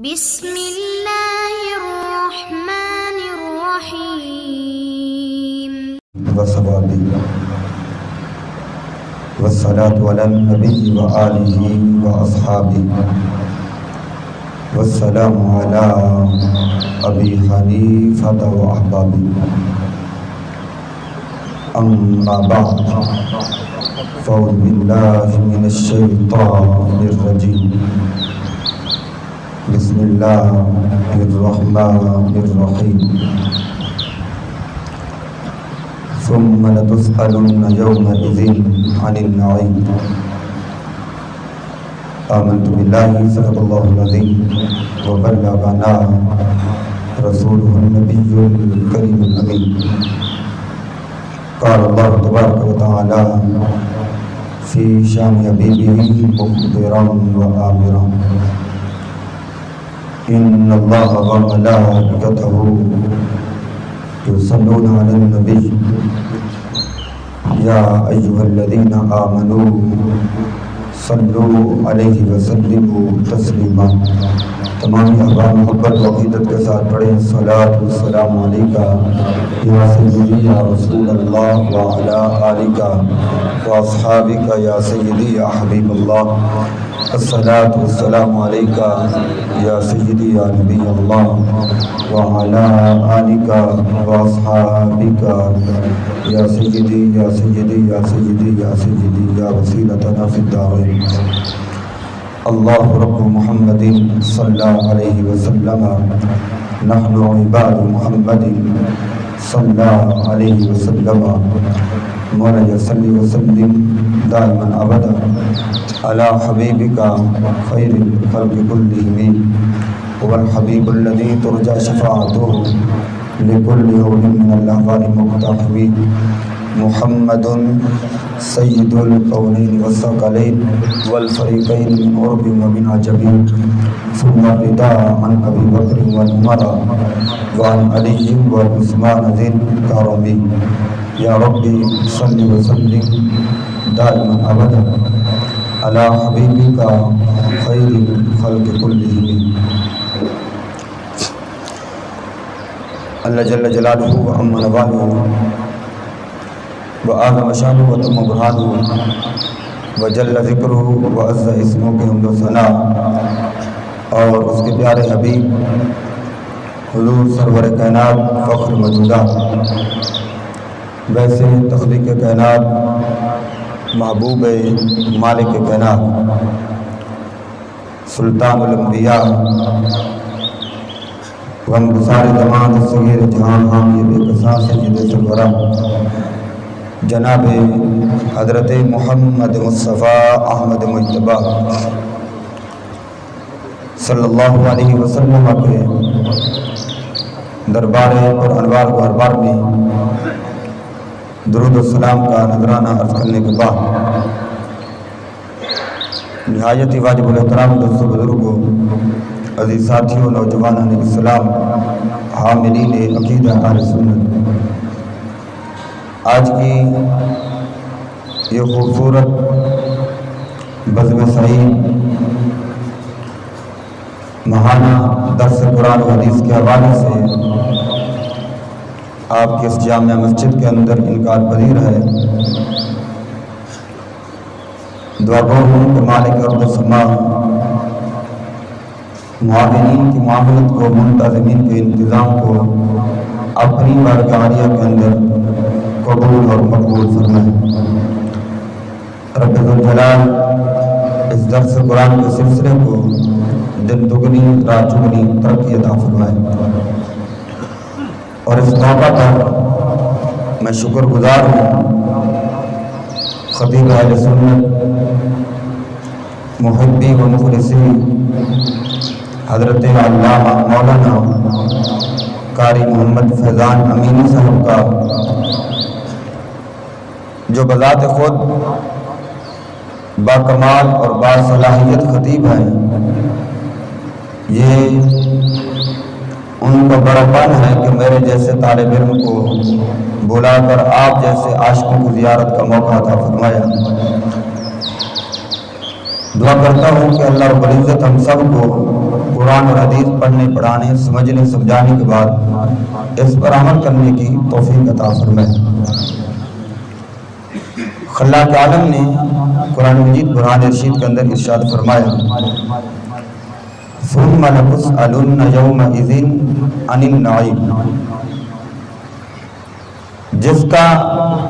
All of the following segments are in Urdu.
بسم اللہ الرحمن الرحیم وصحبہ والصلاة علی النبی وآلہ واصحابہ والسلام علی ابی حنیفہ واحبابہ اما بعد فاعوذ باللہ من الشیطان الرجیم بسم اللہ الرحمن الرحیم ثم لتسألن يومئذ عن النعيم آمنت بالله صدق الله العظيم وبلغنا رسوله النبي الكريم الأمين قال الله تبارك وتعالى في شان حبيبه مخبرا وآمرا إن الله وملائكته يصلون على النبي يا أيها الذين آمنوا صلوا عليه وسلموا تسلیما۔ تمام احباب محبت و عقیدت کے ساتھ پڑھیں صلاۃ والسلام علیکہ یا سیدی یا رسول اللہ وعلی آلک واصحابک یا سیدی یا حبیب اللہ، الصلاۃ والسلام علیکہ یا سیدی یا نبی اللہ وعلی آلک واصحابک یا سیدی یا سیدی یا سیدی یا سیدی یا وسیلتنا فی الدارین۔ اللہ رب محمد صلی اللہ علیہ وسلم نحن عباد محمد صلی اللہ علیہ وسلم مولا صلی وسلم دائما ابدا علی حبیبک خیر الخلق کلہم هو الحبیب الذی ترجى شفاعته لكل يوم من الاحوال مقتحم محمد سید القونین والثقلین والفریقین من عرب ومن عجم ثم الرداء عن ابی بکر وعمر وعن علی وعثمان ذی الکرم یا ربی صل وسلم دائما ابدا علی حبیبک خیر الخلق کلہم۔ اللہ جل جلالہ وعم نوالہ وآدم شانہ وتم برہانہ وجل ذکرہ وعز اسمہ کے حمد و ثنا اور اس کے پیارے حبیب حضور سرور کائنات فخر موجودہ ویسے تخلیق کائنات محبوب مالک کائنات سلطان الانبیاء غم گسار زمان صغیر جہاں ہم یہ بے قصاں سید سرورہ جناب حضرت محمد مصطفیٰ احمد مجتبیٰ صلی اللہ علیہ وسلم کے دربار پر انوار و اربار میں درود السلام کا نذرانہ عرض کرنے کے بعد نہایت ہی واجب الاحترام دوستوں بزرگوں عزیز ساتھیوں نوجوانان اسلام حاملین عقیدہ اہل سنت، آج کی یہ خوبصورت بزم سعید ماہانہ درس قرآن و حدیث کے حوالے سے آپ کی اس جامع مسجد کے اندر انکار پذیر ہے۔ دعا گو ہوں کہ مالک ارض و سما معاونین کی معاملت کو، منتظمین کے انتظام کو اپنی بارگاہیہ کے اندر قبول اور مقبول فرمائے۔ رب ذوالجلال اس درس قرآن کے سلسلے کو دن دگنی رات چگنی ترقی عطا فرمائے، اور اس موقع پر میں شکر گزار ہوں خطیب اہل سنت محبی و مخلصی حضرت علامہ مولانا قاری محمد فیضان امینی صاحب کا، جو بذات خود باکمال اور باصلاحیت خطیب ہیں۔ یہ ان کا بڑا پن ہے کہ میرے جیسے طالب علم کو بلا کر آپ جیسے عاشقوں کو زیارت کا موقع عطا فرمایا۔ دعا کرتا ہوں کہ اللہ رب العزت ہم سب کو قرآن اور حدیث پڑھنے پڑھانے سمجھنے سمجھانے کے بعد اس پر عمل کرنے کی توفیق عطا فرمائے۔ خلاق عالم نے قرآن مجید برہان ارشید کے اندر ارشاد فرمایا ثم لتسألن یومئذ عن النعیم، جس کا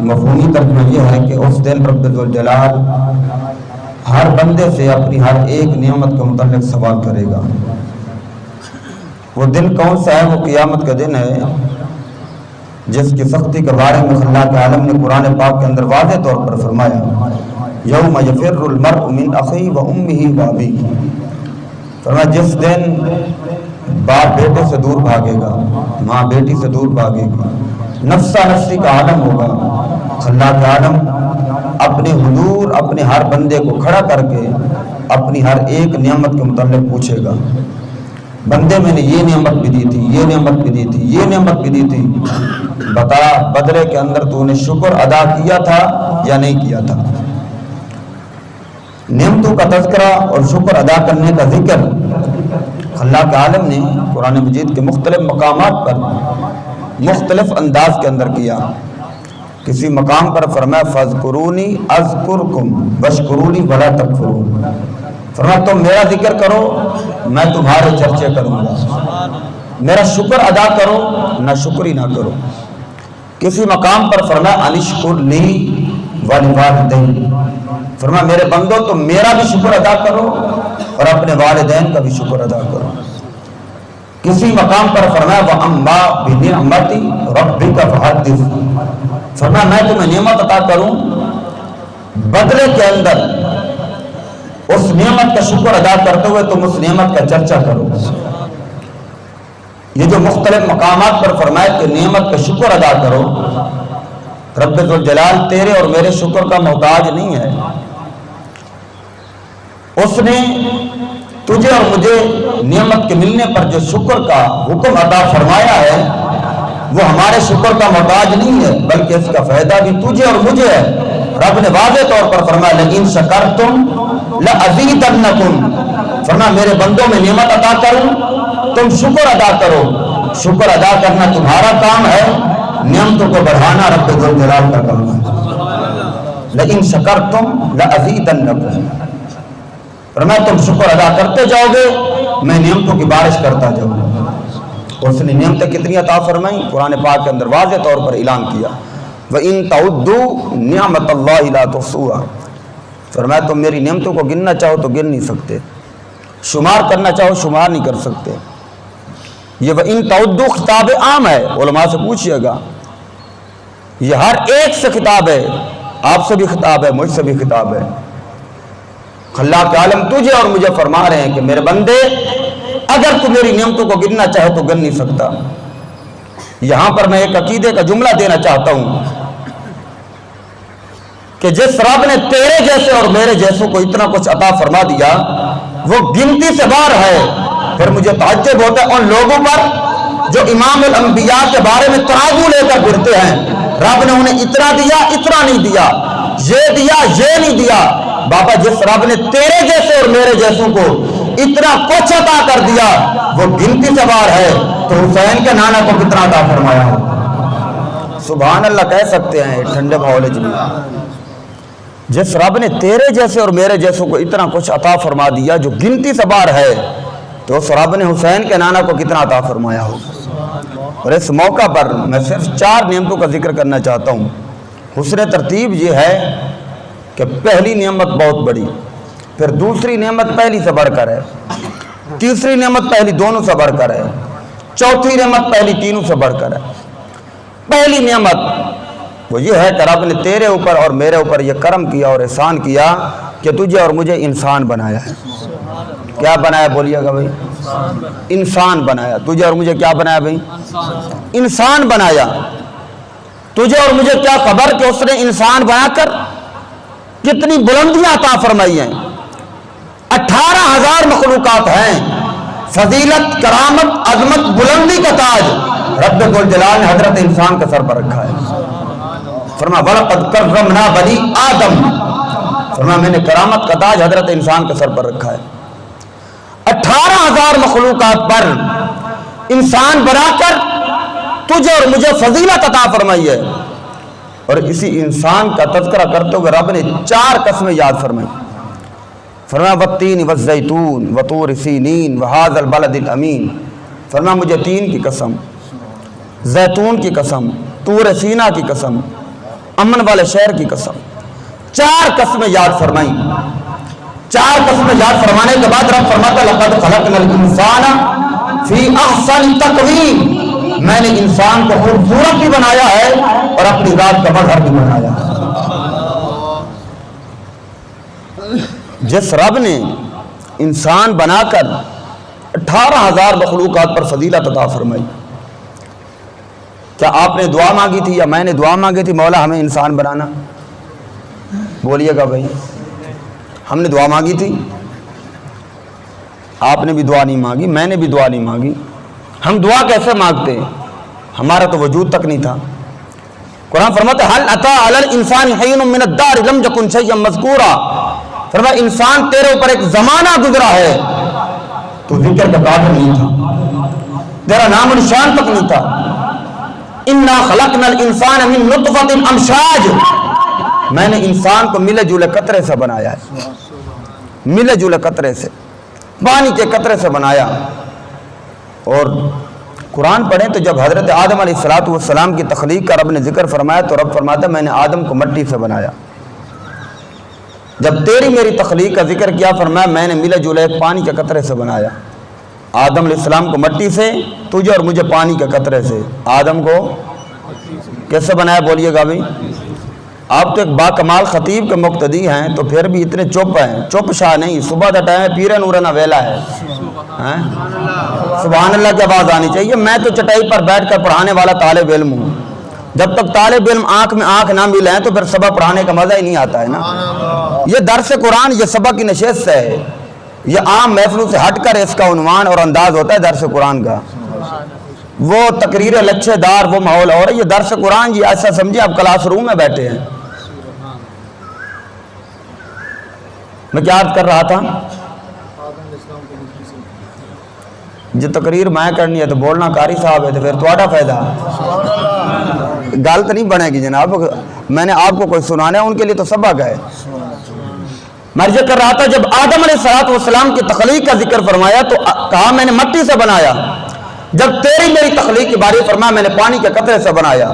مفہومی ترجمہ یہ ہے کہ اس دن رب ذوالجلال ہر بندے سے اپنی ہر ایک نعمت کے متعلق سوال کرے گا۔ وہ دن کون سا ہے؟ وہ قیامت کا دن ہے، جس کی سختی کے بارے میں خلاق عالم نے قرآن پاک کے اندر واضح طور پر فرمایا یوم یفر المرء من اخیہ و امہ و ابیہ، فرمایا جس دن باپ بیٹے سے دور بھاگے گا، ماں بیٹی سے دور بھاگے گی، نفسا نفسی کا عالم ہوگا۔ خلاق عالم اپنے حضور اپنے ہر بندے کو کھڑا کر کے اپنی ہر ایک نعمت کے متعلق پوچھے گا، بندے میں نے یہ نعمت بھی دی تھی، یہ نعمت بھی دی تھی، یہ نعمت بھی دی تھی، بتا بدلے کے اندر تو نے شکر ادا کیا تھا یا نہیں کیا تھا؟ نعمتوں کا تذکرہ اور شکر ادا کرنے کا ذکر خلاق عالم نے قرآن مجید کے مختلف مقامات پر مختلف انداز کے اندر کیا۔ کسی مقام پر فرمایا فاذکرونی اذکرکم واشکرونی ولا تکفرون، فرمایا تم میرا ذکر کرو میں تمہارے چرچے کروں گا، میرا شکر ادا کرو نہ شکری نہ کرو۔ کسی مقام پر فرمایا انشکر لی ولوالدین، فرمایا میرے بندو تم میرا بھی شکر ادا کرو اور اپنے والدین کا بھی شکر ادا کرو۔ کسی مقام پر فرمایا وَأَمَّا بِنِعْمَتِ رَبِّكَ فَحَدِّثْ، فرمایا میں تمہیں نعمت عطا کروں، بدلے کے اندر اس نعمت کا شکر ادا کرتے ہوئے تم اس نعمت کا چرچا کرو۔ یہ جو مختلف مقامات پر فرمایا کہ نعمت کا شکر ادا کرو، رب ذوالجلال تیرے اور میرے شکر کا محتاج نہیں ہے، اس نے تجھے اور مجھے نعمت کے ملنے پر جو شکر کا حکم عطا فرمایا ہے وہ ہمارے شکر کا محتاج نہیں ہے، بلکہ اس کا فائدہ بھی تجھے اور مجھے ہے۔ رب نے واضح طور پر فرمایا لئن شکرتم لأزیدنکم، فرمایا میرے بندوں میں نعمت عطا کروں تم شکر ادا کرو، شکر ادا کرنا تمہارا کام ہے، نعمتوں کو بڑھانا رب ذوالجلال کا کام ہے۔ لئن شکرتم لأزیدنکم، فرمایا تم شکر ادا کرتے جاؤ گے میں نعمتوں کی بارش کرتا جاؤں گا۔ اس نے نعمتیں کتنی عطا فرمائیں؟ قرآن پاک کے اندر واضح طور پر اعلان کیا وَإِن تَعُدُّوا نِعْمَتَ اللَّهِ لَا تُحْصُوهَا، فرمایا تم میری نعمتوں کو گننا چاہو تو گن نہیں سکتے، شمار کرنا چاہو شمار نہیں کر سکتے۔ یہ وَإِن تَعُدُّوا خطاب عام ہے، علماء سے پوچھئے گا، یہ ہر ایک سے خطاب ہے، آپ سے بھی خطاب ہے، مجھ سے بھی خطاب ہے۔ خلاق عالم تجھے اور مجھے فرما رہے ہیں کہ میرے بندے اگر تو میری نعمتوں کو گننا چاہے تو گن نہیں سکتا۔ یہاں پر میں ایک عقیدے کا جملہ دینا چاہتا ہوں کہ جس رب نے تیرے جیسے اور میرے جیسوں کو اتنا کچھ عطا فرما دیا وہ گنتی سے باہر ہے۔ پھر مجھے تعجب ہوتا ہے ان لوگوں پر جو امام الانبیاء کے بارے میں ترازو لے کر پھرتے ہیں، رب نے انہیں اتنا دیا اتنا نہیں دیا، یہ دیا یہ نہیں دیا۔ بابا جس رب نے تیرے جیسے اور میرے جیسوں کو اتنا کچھ عطا کر دیا وہ گنتی سے باہر ہے، تو حسین کے نانا کو کتنا عطا فرمایا ہو؟ سبحان اللہ کہہ سکتے ہیں ٹھنڈے ماحول میں۔ جس رب نے تیرے جیسے اور میرے جیسوں کو اتنا کچھ عطا فرما دیا جو گنتی سے باہر ہے، تو اس رب نے حسین کے نانا کو کتنا عطا فرمایا ہو؟ اور اس موقع پر میں صرف 4 نعمتوں کا ذکر کرنا چاہتا ہوں۔ حسن ترتیب یہ ہے کہ پہلی نعمت بہت بڑی، پھر دوسری نعمت پہلی سے بڑھ کر ہے، تیسری نعمت پہلی دونوں سے بڑھ کر ہے، چوتھی نعمت پہلی تینوں سے بڑھ کر ہے۔ پہلی نعمت وہ یہ ہے کہ رب نے تیرے اوپر اور میرے اوپر یہ کرم کیا اور احسان کیا کہ تجھے اور مجھے انسان بنایا ہے۔ کیا بنایا بولیے گا بھائی؟ انسان بنایا۔ تجھے اور مجھے کیا بنایا بھائی؟ انسان بنایا۔ تجھے اور مجھے کیا خبر کہ اس نے انسان بنا کر کتنی بلندیاں عطا فرمائی ہیں۔ 18,000 مخلوقات ہیں، فضیلت کرامت عظمت بلندی کا تاج رب ذوالجلال نے حضرت انسان کے سر پر رکھا ہے۔ فرمایا وَلَقَدْ كَرَّمْنَا بَنِي آدم، فرمایا میں نے کرامت کا تاج حضرت انسان کے سر پر رکھا ہے. 18,000 مخلوقات پر انسان بنا کر تجھے اور مجھے فضیلت عطا فرمائی ہے. اور اسی انسان کا تذکرہ کرتے ہوئے رب نے 4 قسمیں یاد فرمائی. فرمایا والتین والزیتون وطور سینین وہذا البلد الامین. فرمایا مجھے تین کی قسم، زیتون کی قسم، طور سینا کی قسم، امن والے شہر کی قسم. 4 قسمیں یاد فرمائی. 4 قسمیں یاد فرمانے کے بعد رب فرماتا لقد خلقنا الانسان فی احسن تقویم. میں نے انسان کو خوبصورت بھی بنایا ہے اور اپنی ذات کا مظہر بھی بنایا. جس رب نے انسان بنا کر 18,000 مخلوقات پر فضیلت عطا فرمائی، کیا آپ نے دعا مانگی تھی یا میں نے دعا مانگی تھی مولا ہمیں انسان بنانا؟ بولیے گا بھائی، ہم نے دعا مانگی تھی؟ آپ نے بھی دعا نہیں مانگی، میں نے بھی دعا نہیں مانگی. ہم دعا کیسے مانگتے؟ ہمارا تو وجود تک نہیں تھا. قرآن فرماتا ہے حل اتی علی الانسان حین من الدار لم یکن شیئا مذکورا. فرمایا انسان تیرے اوپر ایک زمانہ گزرا ہے تو ذکر کا قابل نہیں تھا، تیرا نام و نشان تک نہیں تھا. انا خلقنا الانسان من نطفۃ امشاج. میں نے انسان کو ملے جلے قطرے سے بنایا ہے، ملے جلے قطرے سے، پانی کے قطرے سے بنایا. اور قرآن پڑھیں تو جب حضرت آدم علیہ السلام کی تخلیق کا رب نے ذکر فرمایا تو رب فرماتا میں نے آدم کو مٹی سے بنایا. جب تیری میری تخلیق کا ذکر کیا فرمایا میں نے ملے جلے پانی کے قطرے سے بنایا. آدم علیہ السلام کو مٹی سے، تجھے اور مجھے پانی کے قطرے سے. آدم کو کیسے بنایا بولیے گا بھائی؟ آپ تو ایک باکمال خطیب کے مقتدی ہیں تو پھر بھی اتنے چپ ہیں. چپ شاہ نہیں، صبح کا ٹائم ہے، پیرے نورنا ویلا ہے. سبحان اللہ کی آواز آنی چاہیے. میں تو چٹائی پر بیٹھ کر پڑھانے والا طالب علم ہوں. جب تک طالب علم آنکھ میں آنکھ نہ ملے تو پھر سبق پڑھانے کا مزہ ہی نہیں آتا ہے نا. یہ درس قرآن، یہ سبق کی نشست ہے. یہ عام محفلوں سے ہٹ کر اس کا عنوان اور انداز ہوتا ہے درس قرآن کا. وہ تقریر لچھے دار وہ ماحول ہو رہا ہے. یہ درس قرآن یہ ایسا سمجھے آپ کلاس روم میں بیٹھے ہیں. میں کیا عرض کر رہا تھا؟ جو تقریر میں کرنی ہے تو بولنا قاری صاحب ہے تو پھر تھوڑا فائدہ. غلط نہیں بنے گی جناب، میں نے آپ کو کوئی سنانا ہے ان کے لیے تو سبق ہے. میں یہ کر رہا تھا جب آدم علیہ السلام کی تخلیق کا ذکر فرمایا تو کہا میں نے مٹی سے بنایا. جب تیری میری تخلیق کی باری فرمایا میں نے پانی کے قطرے سے بنایا.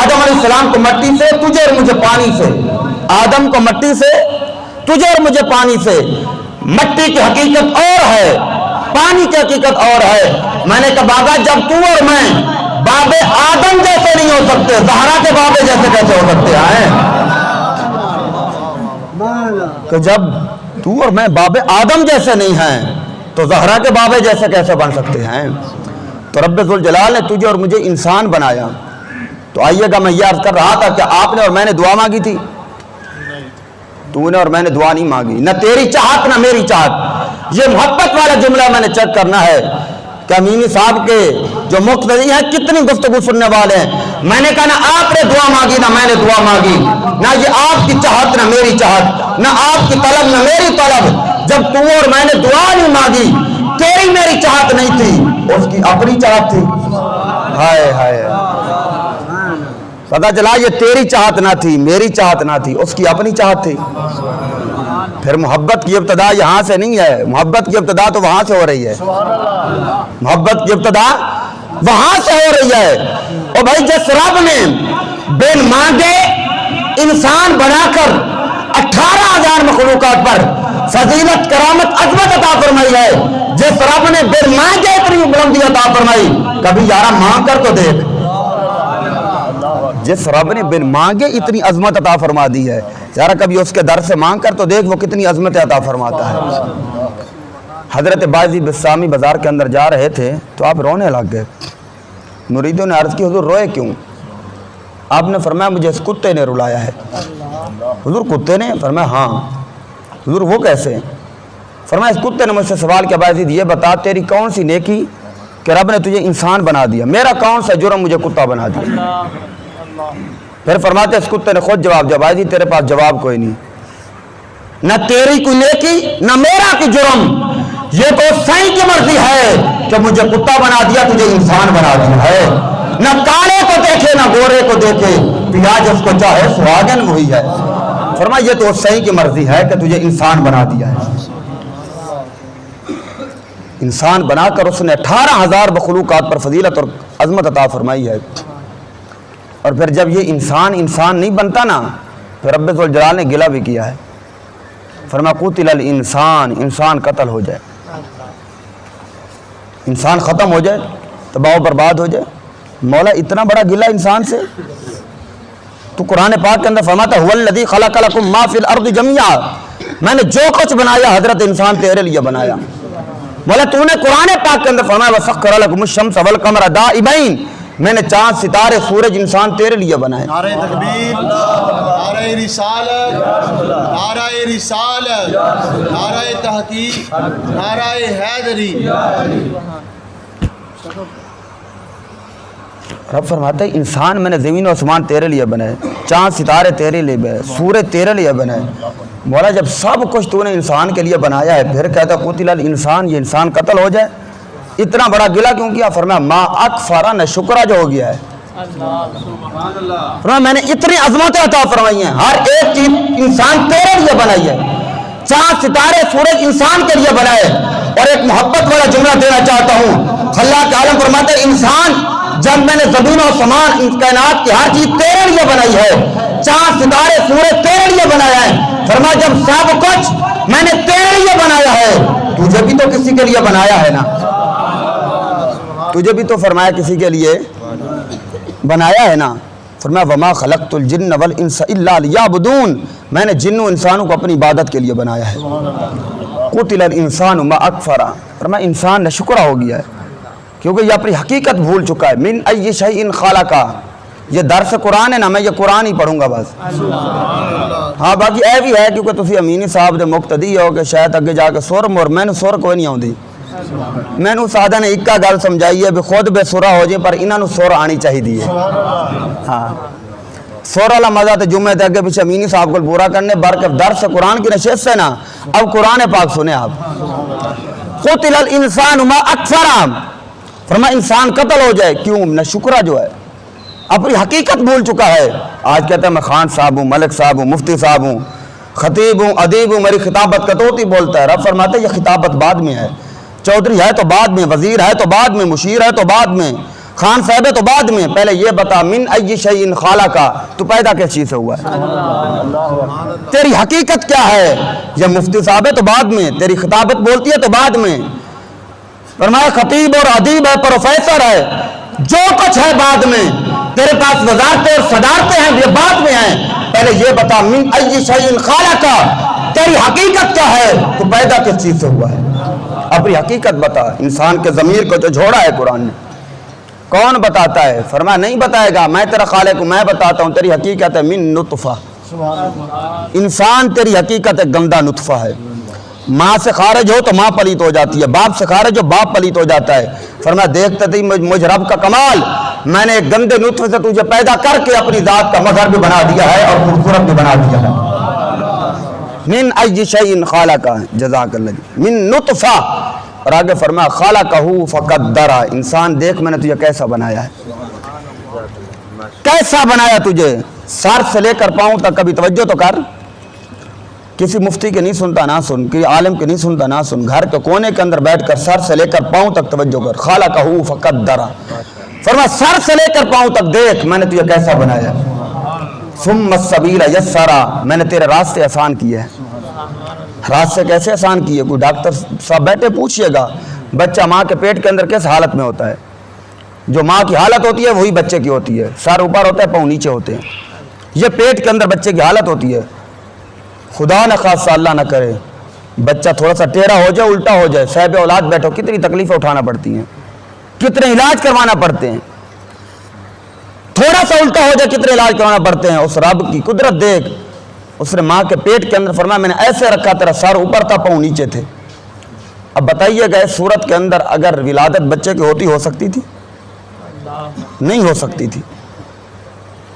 آدم علیہ السلام کو مٹی سے، تجھے اور مجھے پانی سے. آدم کو مٹی سے، تجھے اور مجھے پانی سے. مٹی کی حقیقت اور ہے، پانی کی حقیقت اور ہے. میں نے کہا بابا جب تو اور میں بابے آدم جیسے نہیں ہو سکتے، زہرا کے بابے جیسے کیسے ہو سکتے ہیں؟ کہ جب تو اور میں بابے آدم جیسے نہیں ہیں تو زہرا کے بابے جیسے کیسے بن سکتے ہیں؟ تو رب ذوالجلال نے تجھے اور مجھے انسان بنایا. تو آئیے گا میں یہ عرض کر رہا تھا کہ آپ نے اور میں نے دعا مانگی تھی؟ تو نے اور میں نے دعا نہیں مانگی. نہ تیری چاہت نہ میری چاہت. یہ محبت والا جملہ میں نے چیک کرنا ہے کہ امینی صاحب کے جو مقتدی ہیں کتنی گفتگو سننے والے ہیں. میں نے کہا نہ آپ نے دعا مانگی نہ میں نے دعا مانگی، نہ یہ آپ کی چاہت نہ میری چاہت، نہ آپ کی طلب نہ میری طلب. جب تو اور میں نے دعا نہیں مانگی، تیری میری چاہت نہیں تھی، اس کی اپنی چاہت تھی. ہائے ہائے، پتہ چلا یہ تیری چاہت نہ تھی، میری چاہت نہ تھی، اس کی اپنی چاہت تھی. پھر محبت کی ابتدا یہاں سے نہیں ہے، محبت کی ابتدا تو وہاں سے ہو رہی ہے. محبت کی ابتدا وہاں سے ہو رہی ہے. اور بھائی جس رب نے بن مانگے انسان بنا کر 18,000 مخلوقات پر فضیلت، کرامت، عظمت عطا فرمائی ہے، جس رب نے بن مانگے اتنی بلندی عطا فرمائی، کبھی یارا مانگ کر تو دیکھ. جس رب نے بن مانگے اتنی عظمت عطا فرما دی ہے، یارا کبھی اس کے در سے مانگ کر تو دیکھ وہ کتنی عظمت عطا فرماتا ہے. حضرت بازی بسامی بازار کے اندر جا رہے تھے تو آپ رونے لگ گئے. مریدوں نے عرض کی حضور روئے کیوں؟ آپ نے فرمایا مجھے اس کتے نے رلایا ہے. حضور کتے نے؟ فرمایا ہاں. حضور وہ کیسے؟ فرمایا اس کتے نے مجھ سے سوال کیا بازید یہ بتا تیری کون سی نیکی کہ رب نے تجھے انسان بنا دیا، میرا کون سا جرم مجھے کتا بنا دیا؟ پھر فرماتے اس کتے نے خود جواب دیا بازید تیرے پاس جواب کوئی نہیں. نہ تیری کوئی نیکی نہ میرا کوئی جرم، یہ تو سائیں کی مرضی ہے کہ مجھے کتا بنا دیا، تجھے انسان بنا دیا ہے۔ نہ کالے کو دیکھے نہ گورے کو دیکھے، پیا جس کو چاہے سہاگن وہی ہے۔ فرمایا یہ تو سائیں کی مرضی ہے کہ تجھے انسان بنا دیا ہے۔ انسان بنا کر اس نے 18,000 مخلوقات پر فضیلت اور عظمت عطا فرمائی ہے۔ اور پھر جب یہ انسان نہیں بنتا نا، پھر رب ذوالجلال نے گلہ بھی کیا ہے۔ فرمایا قتل الانسان، انسان قتل ہو جائے، انسان ختم ہو جائے، تباہ و برباد ہو جائے۔ مولا اتنا بڑا گلہ انسان سے؟ تو قرآن پاک کے اندر فرماتا هو الذی خلق لکم ما فی الارض جميعا، میں نے جو کچھ بنایا حضرت انسان تیرے لیے بنایا۔ مولا تو نے قرآن پاک کے اندر فرمایا وسخر لکم الشمس والقمر دائبین، میں نے چاند ستارے سورج انسان تیرے لیے بنائے۔ نعرہ تکبیر، نعرہ رسالت، نعرہ رسالت، نعرہ تحقیق، نعرہ حیدری۔ رب فرماتا ہے انسان میں نے زمین و آسمان تیرے لیے بنائے، چاند ستارے تیرے لیے بنائے، سورج تیرے لیے بنائے۔ مولا جب سب کچھ تو نے انسان کے لیے بنایا ہے، پھر کہتا قتل الانسان، یہ انسان قتل ہو جائے، اتنا بڑا گلہ کیوں کیا؟ فرمایا ما اکفرا، نہ شکرہ جو ہو گیا ہے۔ فرمایا میں نے اتنی عظمتیں عطا فرمائی ہیں، ہر ایک چیز انسان تیرے لیے بنائی ہے، چاند ستارے سورج انسان کے لیے بنائے۔ اور ایک محبت والا جملہ دینا چاہتا ہوں، خلاق عالم فرماتا ہے انسان جب میں نے زمین و آسمان ان کائنات کی ہر چیز تیرے لیے بنائی ہے، چاند ستارے سورج تیرے لیے بنایا ہے، فرمایا جب سب کچھ میں نے تیرے لیے بنایا ہے، تجھے بھی تو کسی کے لیے بنایا ہے نا، تجھے بھی تو فرمایا کسی کے لیے بنایا ہے نا۔ فرمایا وما خلقت الجن والانس الا لیعبدون، میں نے جن و انسانوں کو اپنی عبادت کے لیے بنایا ہے۔ قتل الانسان ما اکفرا، فرمایا انسان نہ شکرہ ہو گیا ہے کیونکہ یہ اپنی حقیقت بھول چکا ہے۔ من ای شیء خلقہ، یہ درس قرآن ہے نا، میں یہ قرآن ہی پڑھوں گا بس۔ ہاں باقی اے بھی ہے کیونکہ تسی امینی صاحب دے مقتدی ہو کہ شاید اگے جا کے سر مور میں نے سر کوئی نہیں آؤندی، میں نے سادہ نے ایک گل سمجھائی ہے بھی خود بے سرا ہو جائے پر انہاں نو سر آنی چاہیے۔ ہاں سر والا مزہ تو جمعے تے اگے پیچھے امینی صاحب کو پورا کرنے، بلکہ درس قرآن کی نشست سے نا، اب قرآن پاک سنے آپ۔ قتل الانسان ما اکفرا، فرمایا انسان قتل ہو جائے کیوں؟ نہ شکرہ جو ہے اپنی حقیقت بھول چکا ہے۔ آج کہتا ہے میں خان صاحب ہوں، ملک صاحب ہوں، مفتی صاحب ہوں، خطیب ہوں، ادیب ہوں، میری خطابت کتوتی بولتا ہے۔ رب فرماتے ہیں یہ خطابت بعد میں ہے، چودھری ہے تو بعد میں، وزیر ہے تو بعد میں، مشیر ہے تو بعد میں، خان صاحب ہے تو بعد میں، پہلے یہ بتا من ای شیء خلقہ، تو پیدا کس چیز سے ہوا ہے، تیری حقیقت کیا ہے؟ یہ مفتی صاحب ہے تو بعد میں، تیری خطابت بولتی ہے تو بعد میں۔ فرمایا خطیب اور ادیب ہے، پروفیسر ہے، جو کچھ ہے بعد میں، تیرے پاس وزارتیں اور صدارتیں ہیں یہ بعد میں ہیں، پہلے یہ بتا من ای شیء خلقہ، تیری حقیقت کیا ہے، تو پیدا کس چیز سے ہوا ہے، اپنی حقیقت بتا۔ انسان کے ضمیر کو جو جھوڑا ہے قرآن نے، کون بتاتا ہے؟ فرمایا نہیں بتائے گا، میں تیرا خالق ہوں، میں بتاتا ہوں، تیری حقیقت ہے من نطفہ، انسان تیری حقیقت ہے گندہ نطفہ ہے، ماں سے خارج ہو تو ماں پلیت ہو جاتی ہے، باپ سے خارج ہو باپ پلیت ہو جاتا ہے۔ فرمایا دیکھتے تھی مجھ رب کا کمال، میں نے ایک گندے نطفے سے تجھے پیدا کر کے اپنی ذات کا مظہر بھی بنا دیا ہے اور خوبصورت بھی بنا دیا ہے۔ من ای شیء خلقہ، جزاک اللہ، من نطفہ، اور آگے فرمایا خلقہ فقدر، انسان دیکھ میں نے تجھے کیسا بنایا ہے، کیسا بنایا تجھے، سر سے لے کر پاؤں تک، کبھی توجہ تو کر، کسی مفتی کے نہیں سنتا نہ سن، کسی عالم کے نہیں سنتا نہ سن، گھر کے کونے کے اندر بیٹھ کر سر سے لے کر پاؤں تک توجہ کر۔ خلقہ فقدر، فرمایا سر سے لے کر پاؤں تک دیکھ میں نے تجھے کیسا بنایا۔ ثم السبیل یسرا، میں نے تیرے راستے آسان کیے ہیں۔ راستے کیسے آسان کیے؟ کوئی ڈاکٹر صاحب بیٹھے پوچھئے گا بچہ ماں کے پیٹ کے اندر کس حالت میں ہوتا ہے، جو ماں کی حالت ہوتی ہے وہی بچے کی ہوتی ہے، سر اوپر ہوتا ہے پاؤں نیچے ہوتے ہیں، یہ پیٹ کے اندر بچے کی حالت ہوتی ہے۔ خدا نہ خاصہ اللہ نہ کرے بچہ تھوڑا سا ٹیڑھا ہو جائے، الٹا ہو جائے، صاحب اولاد بیٹھو کتنی تکلیفیں اٹھانا پڑتی ہیں، کتنے علاج کروانا پڑتے ہیں، تھوڑا سا الٹا ہو جائے کتنے علاج کروانا پڑتے ہیں۔ اس رب کی قدرت دیکھ، اس نے ماں کے پیٹ کے اندر فرمایا میں نے ایسے رکھا تیرا سر اوپر تھا پاؤں نیچے تھے۔ اب بتائیے گا اس صورت کے اندر اگر ولادت بچے کی ہوتی ہو سکتی تھی؟ نہیں ہو سکتی تھی،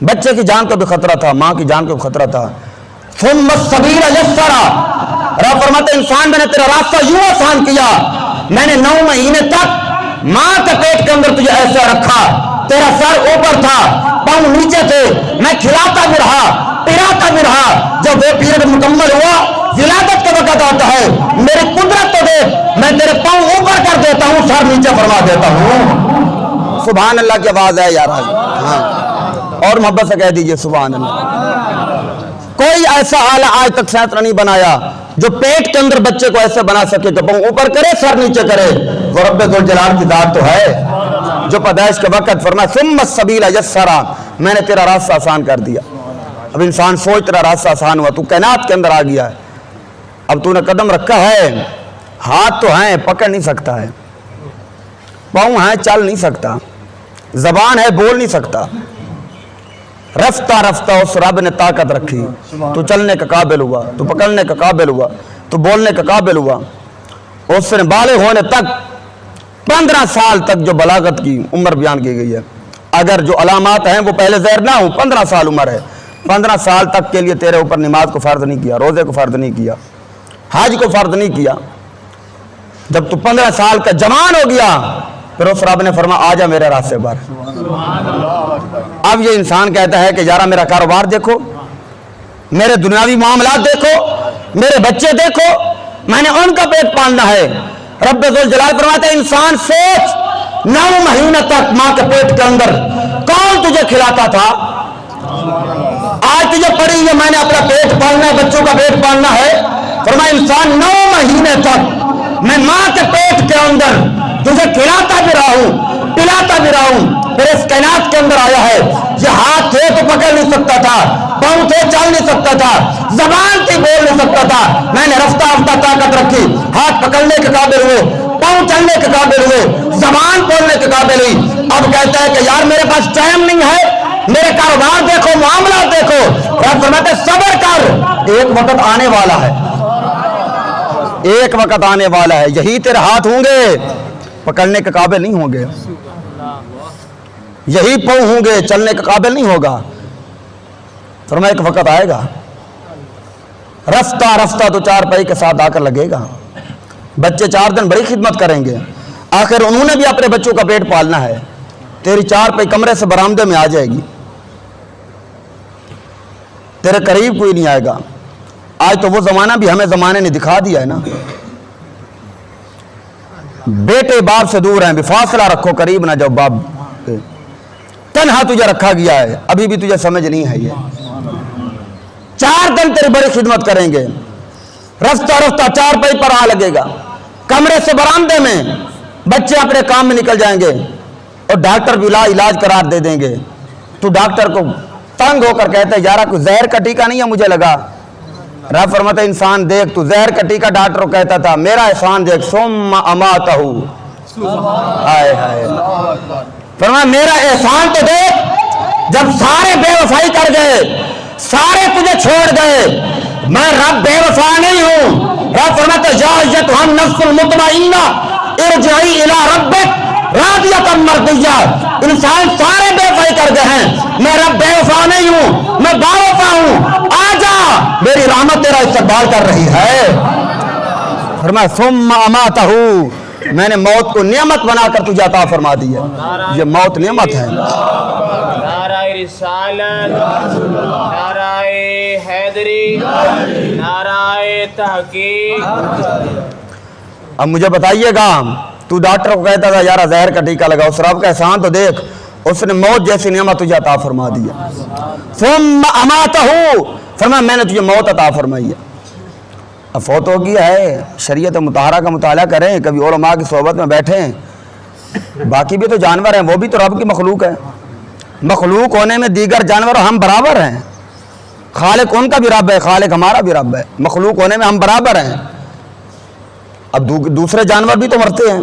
بچے کی جان کو بھی خطرہ تھا، ماں کی جان کو بھی خطرہ تھا۔ ثم السبیل یسرا، رب فرماتے انسان میں نے تیرا راستہ یوں آسان کیا، میں نے 9 مہینے تک ماں کے پیٹ کے اندر تجھے ایسا رکھا، تیرا سر اوپر تھا، پاؤں نیچے تھے، میں کھلاتا بھی رہا، پلاتا بھی رہا، جب وہ پیریڈ مکمل ہوا، ولادت کا وقت آتا ہے، میری قدرت تو دیکھ، میں تیرے پاؤں اوپر کر دیتا ہوں، سر نیچے فرما دیتا ہوں۔ سبحان اللہ کی آواز ہے یار، ہاں، اور محبت سے کہہ دیجئے سبحان اللہ۔ کوئی ایسا آلہ آج تک سائنس نے نہیں بنایا جو پیٹ کے اندر بچے کو ایسے بنا سکے کہ پاؤں اوپر کرے سر نیچے کرے، وہ رب ذوالجلال کی ذات تو ہے جو پیدائش کے وقت فرمایا ثم السبیل یسرا، میں نے تیرا راستہ آسان کر دیا۔ اب انسان سوچ تیرا راستہ آسان ہوا، تو کائنات کے اندر آ گیا ہے، اب تو نے قدم رکھا ہے، ہاتھ تو ہیں پکڑ نہیں سکتا ہے، پاؤں ہیں چل نہیں سکتا، زبان ہے بول نہیں سکتا، رفتہ رفتہ اس رب نے طاقت رکھی، تو چلنے کا قابل ہوا، تو پکڑنے کا قابل ہوا، تو بولنے کا قابل ہوا۔ اس نے بالغ ہونے تک 15 سال تک جو بلاغت کی عمر بیان کی گئی ہے، اگر جو علامات ہیں وہ پہلے ظاہر نہ ہوں، 15 سال عمر ہے، 15 سال تک کے لیے تیرے اوپر نماز کو فرض نہیں کیا، روزے کو فرض نہیں کیا، حج کو فرض نہیں کیا۔ جب تو 15 سال کا جوان ہو گیا، پھر اس رب نے فرمایا آ جا میرے راستے پر۔ اب یہ انسان کہتا ہے کہ یارا میرا کاروبار دیکھو، میرے دنیاوی معاملات دیکھو، میرے بچے دیکھو، میں نے ان کا پیٹ پالنا ہے۔ رب ذوالجلال فرماتے ہیں انسان سوچ 9 مہینے تک ماں کے پیٹ کے اندر کون تجھے کھلاتا تھا؟ آج تجھے پڑی ہے میں نے اپنا پیٹ پالنا ہے، بچوں کا پیٹ پالنا ہے۔ فرمایا انسان 9 مہینے تک میں ماں کے پیٹ کے اندر تجھے کھلاتا بھی رہا ہوں، پلاتا بھی رہا ہوں، پھر اس کائنات کے اندر آیا ہے۔ یہ ہاتھ تھے تو پکڑ نہیں سکتا تھا، پاؤں تھے چل نہیں سکتا تھا، زبان تھی بول نہیں سکتا تھا، میں نے رفتہ رفتہ طاقت رکھی، ہاتھ پکڑنے کے قابل ہوئے، پاؤں چلنے کے قابل ہوئے، زبان بولنے کے قابل ہوئی۔ اب کہتا ہے کہ یار میرے پاس ٹائم نہیں ہے، میرے کاروبار دیکھو، معاملات دیکھو۔ رب فرماتے ہیں صبر کر، ایک وقت آنے والا ہے، ایک وقت آنے والا ہے، یہی تیرے ہاتھ ہوں گے پکڑنے کے قابل نہیں ہوں گے، یہی پاؤں ہوں گے چلنے کے قابل نہیں ہوگا۔ فرمایا ایک وقت آئے گا، رفتہ رفتہ تو 4 پائی کے ساتھ آ کر لگے گا، بچے 4 دن بڑی خدمت کریں گے، آخر انہوں نے بھی اپنے بچوں کا پیٹ پالنا ہے، تیری 4 پائی کمرے سے برآمدے میں آ جائے گی، تیرے قریب کوئی نہیں آئے گا۔ آج تو وہ زمانہ بھی ہمیں زمانے نے دکھا دیا ہے نا، بیٹے باپ سے دور ہیں، بھی فاصلہ رکھو، قریب نہ جاؤ باپ کے، تنہا تجھے رکھا گیا ہے، ابھی بھی تجھے سمجھ نہیں ہے۔ یہ 4 دن تیری بڑی خدمت کریں گے، رفتہ رفتہ 4 پائی پر آ لگے گا، کمرے سے برآمدے میں بچے اپنے کام میں نکل جائیں گے، اور ڈاکٹر بھی لا علاج قرار دے دیں گے، تو ڈاکٹر کو تنگ ہو کر کہتے ہیں یارا کوئی زہر کا ٹیکہ نہیں ہے مجھے لگا۔ رب فرماتا ہے انسان دیکھ تو زہر کا ٹیکہ ڈاکٹر کو کہتا تھا، میرا احسان دیکھ ثم اماتہ، ہائے ہائے، فرمایا میرا احسان تو دیکھ، جب سارے بے وفائی کر گئے، سارے تجھے چھوڑ گئے، میں رب بے وفا نہیں ہوں۔ رب فرماتا ہے یا ایتھا النفس المطمئنہ ارجعی الی ربک راضیۃ مرضیہ، انسان سارے بے وفائی کر گئے ہیں، میں رب بے وفا نہیں ہوں، میں با وفا ہوں، آجا میری رحمت تیرا استقبال کر رہی ہے۔ فرمایا ثم اماتہ، میں نے موت کو نعمت بنا کر تجھے عطا فرما دی ہے، یہ موت نعمت ہے۔ نعرہ رسالت، نعرہ حیدری، نعرہ تحقیق۔ اب مجھے بتائیے گا، تو ڈاکٹر کو کہتا تھا یارا زہر کا ٹیکہ لگا، اس رب کا احسان تو دیکھ، اس نے موت جیسی نعمت تجھے عطا فرما دی ہے۔ ثم اماتہ، فرمایا میں نے تجھے موت عطا فرمائی ہے۔ اب فوت ہو گیا ہے، شریعت مطہرہ کا مطالعہ کریں، کبھی علماء کی صحبت میں بیٹھیں، باقی بھی تو جانور ہیں، وہ بھی تو رب کی مخلوق ہے، مخلوق ہونے میں دیگر جانوروں ہم برابر ہیں، خالق ان کا بھی رب ہے، خالق ہمارا بھی رب ہے، مخلوق ہونے میں ہم برابر ہیں۔ اب دوسرے جانور بھی تو مرتے ہیں،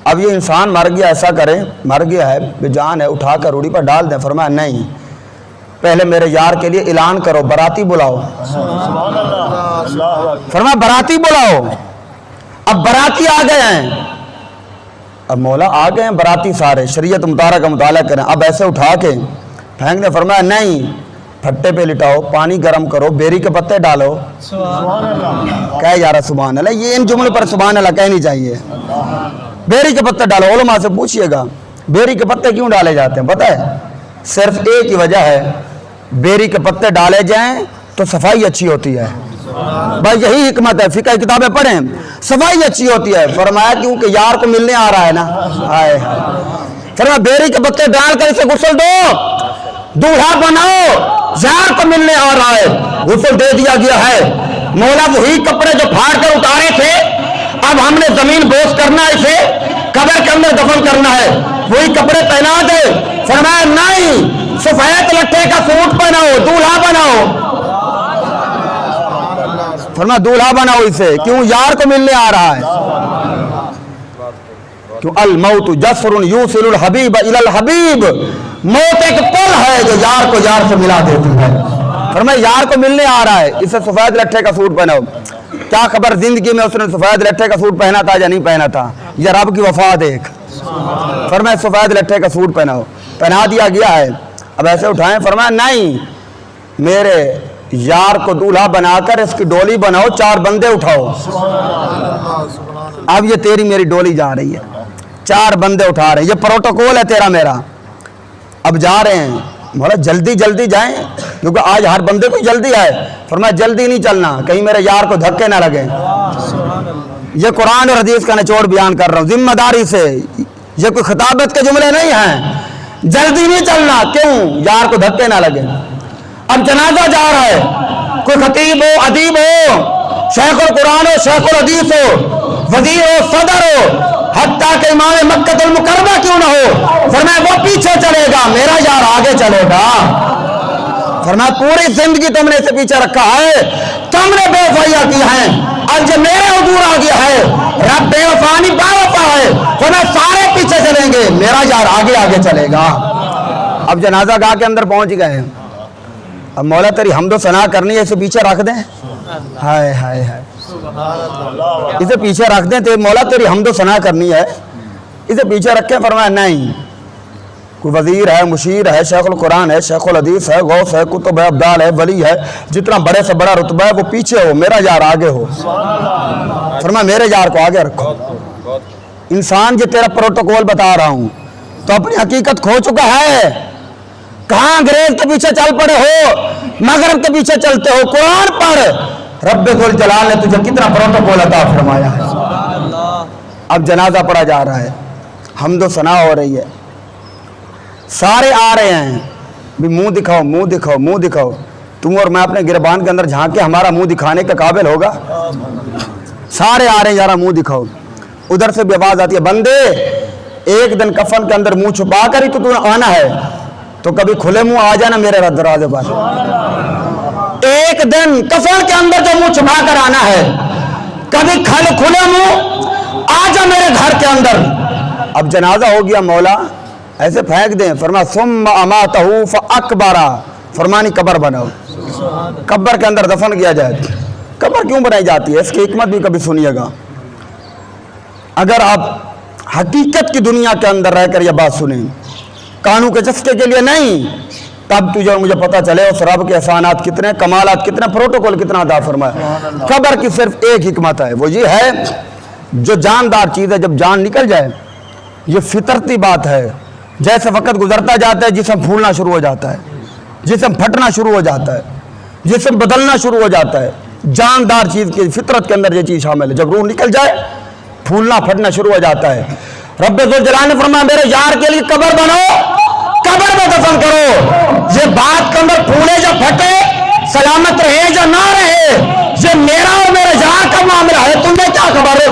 اب یہ انسان مر گیا، ایسا کریں مر گیا ہے، بے جان ہے، اٹھا کر روڑی پر ڈال دیں۔ فرمایا نہیں، پہلے میرے یار کے لیے اعلان کرو، براتی بلاؤ۔ فرمایا براتی بلاؤ۔ اب براتی آ گئے ہیں، اب مولا آ گئے ہیں براتی سارے، شریعت مطالعہ کا مطالعہ کریں، اب ایسے اٹھا کے پھینک دیں۔ فرمایا نہیں، پھٹے پہ لٹاؤ، پانی گرم کرو، بیری کے پتے ڈالو، کہہ جا رہا سبحان اللہ. یہ ان جملوں پر سبحان اللہ کہنی چاہیے. بیری کے پتے ڈالو. علماء سے پوچھئے گا بیری کے پتے کیوں ڈالے جاتے ہیں؟ پتہ ہے صرف ایک ہی وجہ ہے، بیری کے پتے ڈالے جائیں تو صفائی اچھی ہوتی ہے. بھائی یہی حکمت ہے. فقہ کتابیں پڑھیں، صفائی اچھی ہوتی ہے. فرمایا کیونکہ یار کو ملنے آ رہا ہے نا. فرمایا بیری کے پتے ڈال کر اسے غسل دو، دولہا بناؤ، یار کو ملنے آ رہا ہے. غسل دے دیا گیا ہے. مولا وہی کپڑے جو پھاڑ کر اتارے تھے اب ہم نے زمین بوس کرنا، اسے قبر کے اندر دفن کرنا ہے، وہی کپڑے پہنا دے. فرمایا نہیں، سفید لٹھے کا سوٹ پہناؤ، دولہا بناؤ. فرمایا دولہا بناؤ اسے، کیوں؟ یار کو ملنے آ رہا ہے. کیوں؟ الموت جسر یوصل الحبیب الی الحبیب. موت ایک پل ہے جو یار کو یار سے ملا دیتی ہے. فرمایا یار کو ملنے آ رہا ہے، اسے سفید لٹھے کا سوٹ پہناؤ. کیا خبر زندگی میں اس نے سفید لٹھے کا سوٹ پہنا تھا یا نہیں پہنا تھا، یہ رب کی وفا دیکھ. فرمایا سفید لٹھے کا سوٹ پہناؤ. پہنا دیا گیا ہے. اب ایسے اٹھائیں. فرمایا نہیں، میرے یار کو دولہا بنا کر اس کی ڈولی بناؤ، 4 بندے اٹھاؤ. اب یہ تیری میری ڈولی جا رہی ہے، 4 بندے اٹھا رہے ہیں، یہ پروٹوکول ہے تیرا میرا. اب جا رہے ہیں. مولا جلدی جلدی جائیں کیونکہ آج ہر بندے کو جلدی ہے. فرمایا جلدی نہیں چلنا، کہیں میرے یار کو دھکے نہ لگے. یہ قرآن اور حدیث کا نچوڑ بیان کر رہا ہوں ذمہ داری سے، یہ کوئی خطابت کے جملے نہیں ہیں. جلدی نہیں چلنا، کیوں؟ یار کو دھکے نہ لگے. اب جنازہ جا رہا ہے، کوئی خطیب ہو، ادیب ہو، شیخ القرآن ہو، شیخ الحدیث ہو، وزیر ہو، صدر ہو، حتیٰ کہ امام مکہ المکرمہ کیوں نہ ہو، فرمایا وہ پیچھے چلے گا، میرا یار آگے چلے گا. فرمایا پوری زندگی تم نے اسے پیچھے رکھا ہے، تم نے بے وفائیاں کی ہیں، اب جب میرے حضور آ گیا ہے، رب بے وفا نہیں با وفا ہے. فرمایا سارے پیچھے چلیں گے، میرا یار آگے آگے چلے گا. اب جنازہ گاہ کے اندر پہنچ گئے ہیں. اب مولا تیری حمد و ثنا کرنی ہے، اسے پیچھے رکھ دیں. ہائے ہائے ہائے، اسے پیچھے رکھ دیں. مولا تیری حمد و ثنا کرنی ہے، اسے پیچھے رکھیں. فرمایا نہیں، کوئی وزیر ہے، مشیر ہے، شیخ القرآن ہے، شیخ الحدیث ہے، غوث ہے، کتب ہے، ابدال ہے، ولی ہے، جتنا بڑے سے بڑا رتبہ ہے وہ پیچھے ہو، میرا یار آگے ہو. فرمایا میرے یار کو آگے رکھو. انسان جو تیرا پروٹوکول بتا رہا ہوں تو اپنی حقیقت کھو چکا ہے. کہاں انگریز کے پیچھے چل پڑے ہو، مغرب کے پیچھے چلتے ہو. قرآن پر رب ذوالجلال نے تجھے کتنا پروٹوکول عطا فرمایا ہے. اب جنازہ پڑھا جا رہا ہے، حمد و ثنا ہو رہی ہے، سارے آ رہے ہیں. بھی منہ دکھاؤ، منہ دکھاؤ، منہ دکھاؤ. تم اور میں اپنے گربان کے اندر جھانک کے ہمارا منہ دکھانے کے قابل ہوگا؟ سارے آ رہے ہیں، یارا منہ دکھاؤ. ادھر سے بھی آواز آتی ہے، بندے ایک دن کفن کے اندر منہ چھپا کر ہی تو تمہیں آنا ہے، تو کبھی کھلے منہ آ جانا میرے دروازے پر. ایک دن کفن کے اندر جو منہ چھپا کر آنا ہے، کبھی کھلے منہ آ جا میرے گھر کے اندر. اب جنازہ ہو گیا، مولا ایسے پھینک دیں. فرمایا ثم اماتہ فاکبرا. فرمانی قبر بناؤ، قبر کے اندر دفن کیا جائے. قبر کیوں بنائی جاتی ہے، اس کی حکمت بھی کبھی سنیے گا. اگر آپ حقیقت کی دنیا کے اندر رہ کر یہ بات سنیں، قانون کے چسکے کے لیے نہیں، تب تجھے اور مجھے پتہ چلے اس رب کے احسانات کتنے، کمالات کتنے، پروٹوکول کتنا عطا فرمایا. قبر کی صرف ایک حکمت ہے، وہ یہ ہے جو جاندار چیز ہے جب جان نکل جائے، یہ فطرتی بات ہے. جیسے وقت گزرتا جاتا ہے جسم پھولنا شروع ہو جاتا ہے، جسم پھٹنا شروع ہو جاتا ہے، جسم بدلنا شروع ہو جاتا ہے. جاندار چیز کی فطرت کے اندر یہ چیز شامل ہے. جب روح نکل جائے پھولنا پھٹنا شروع ہو جاتا ہے. رب ذوالجلال نے فرمایا میرے یار کے لیے قبر بناؤ، قبر میں دفن کرو. یہ بات کے اندر پھولے یا پھٹے، سلامت رہے یا نہ رہے، یہ میرا اور میرے یار کا معاملہ ہے، تمہیں کیا خبر.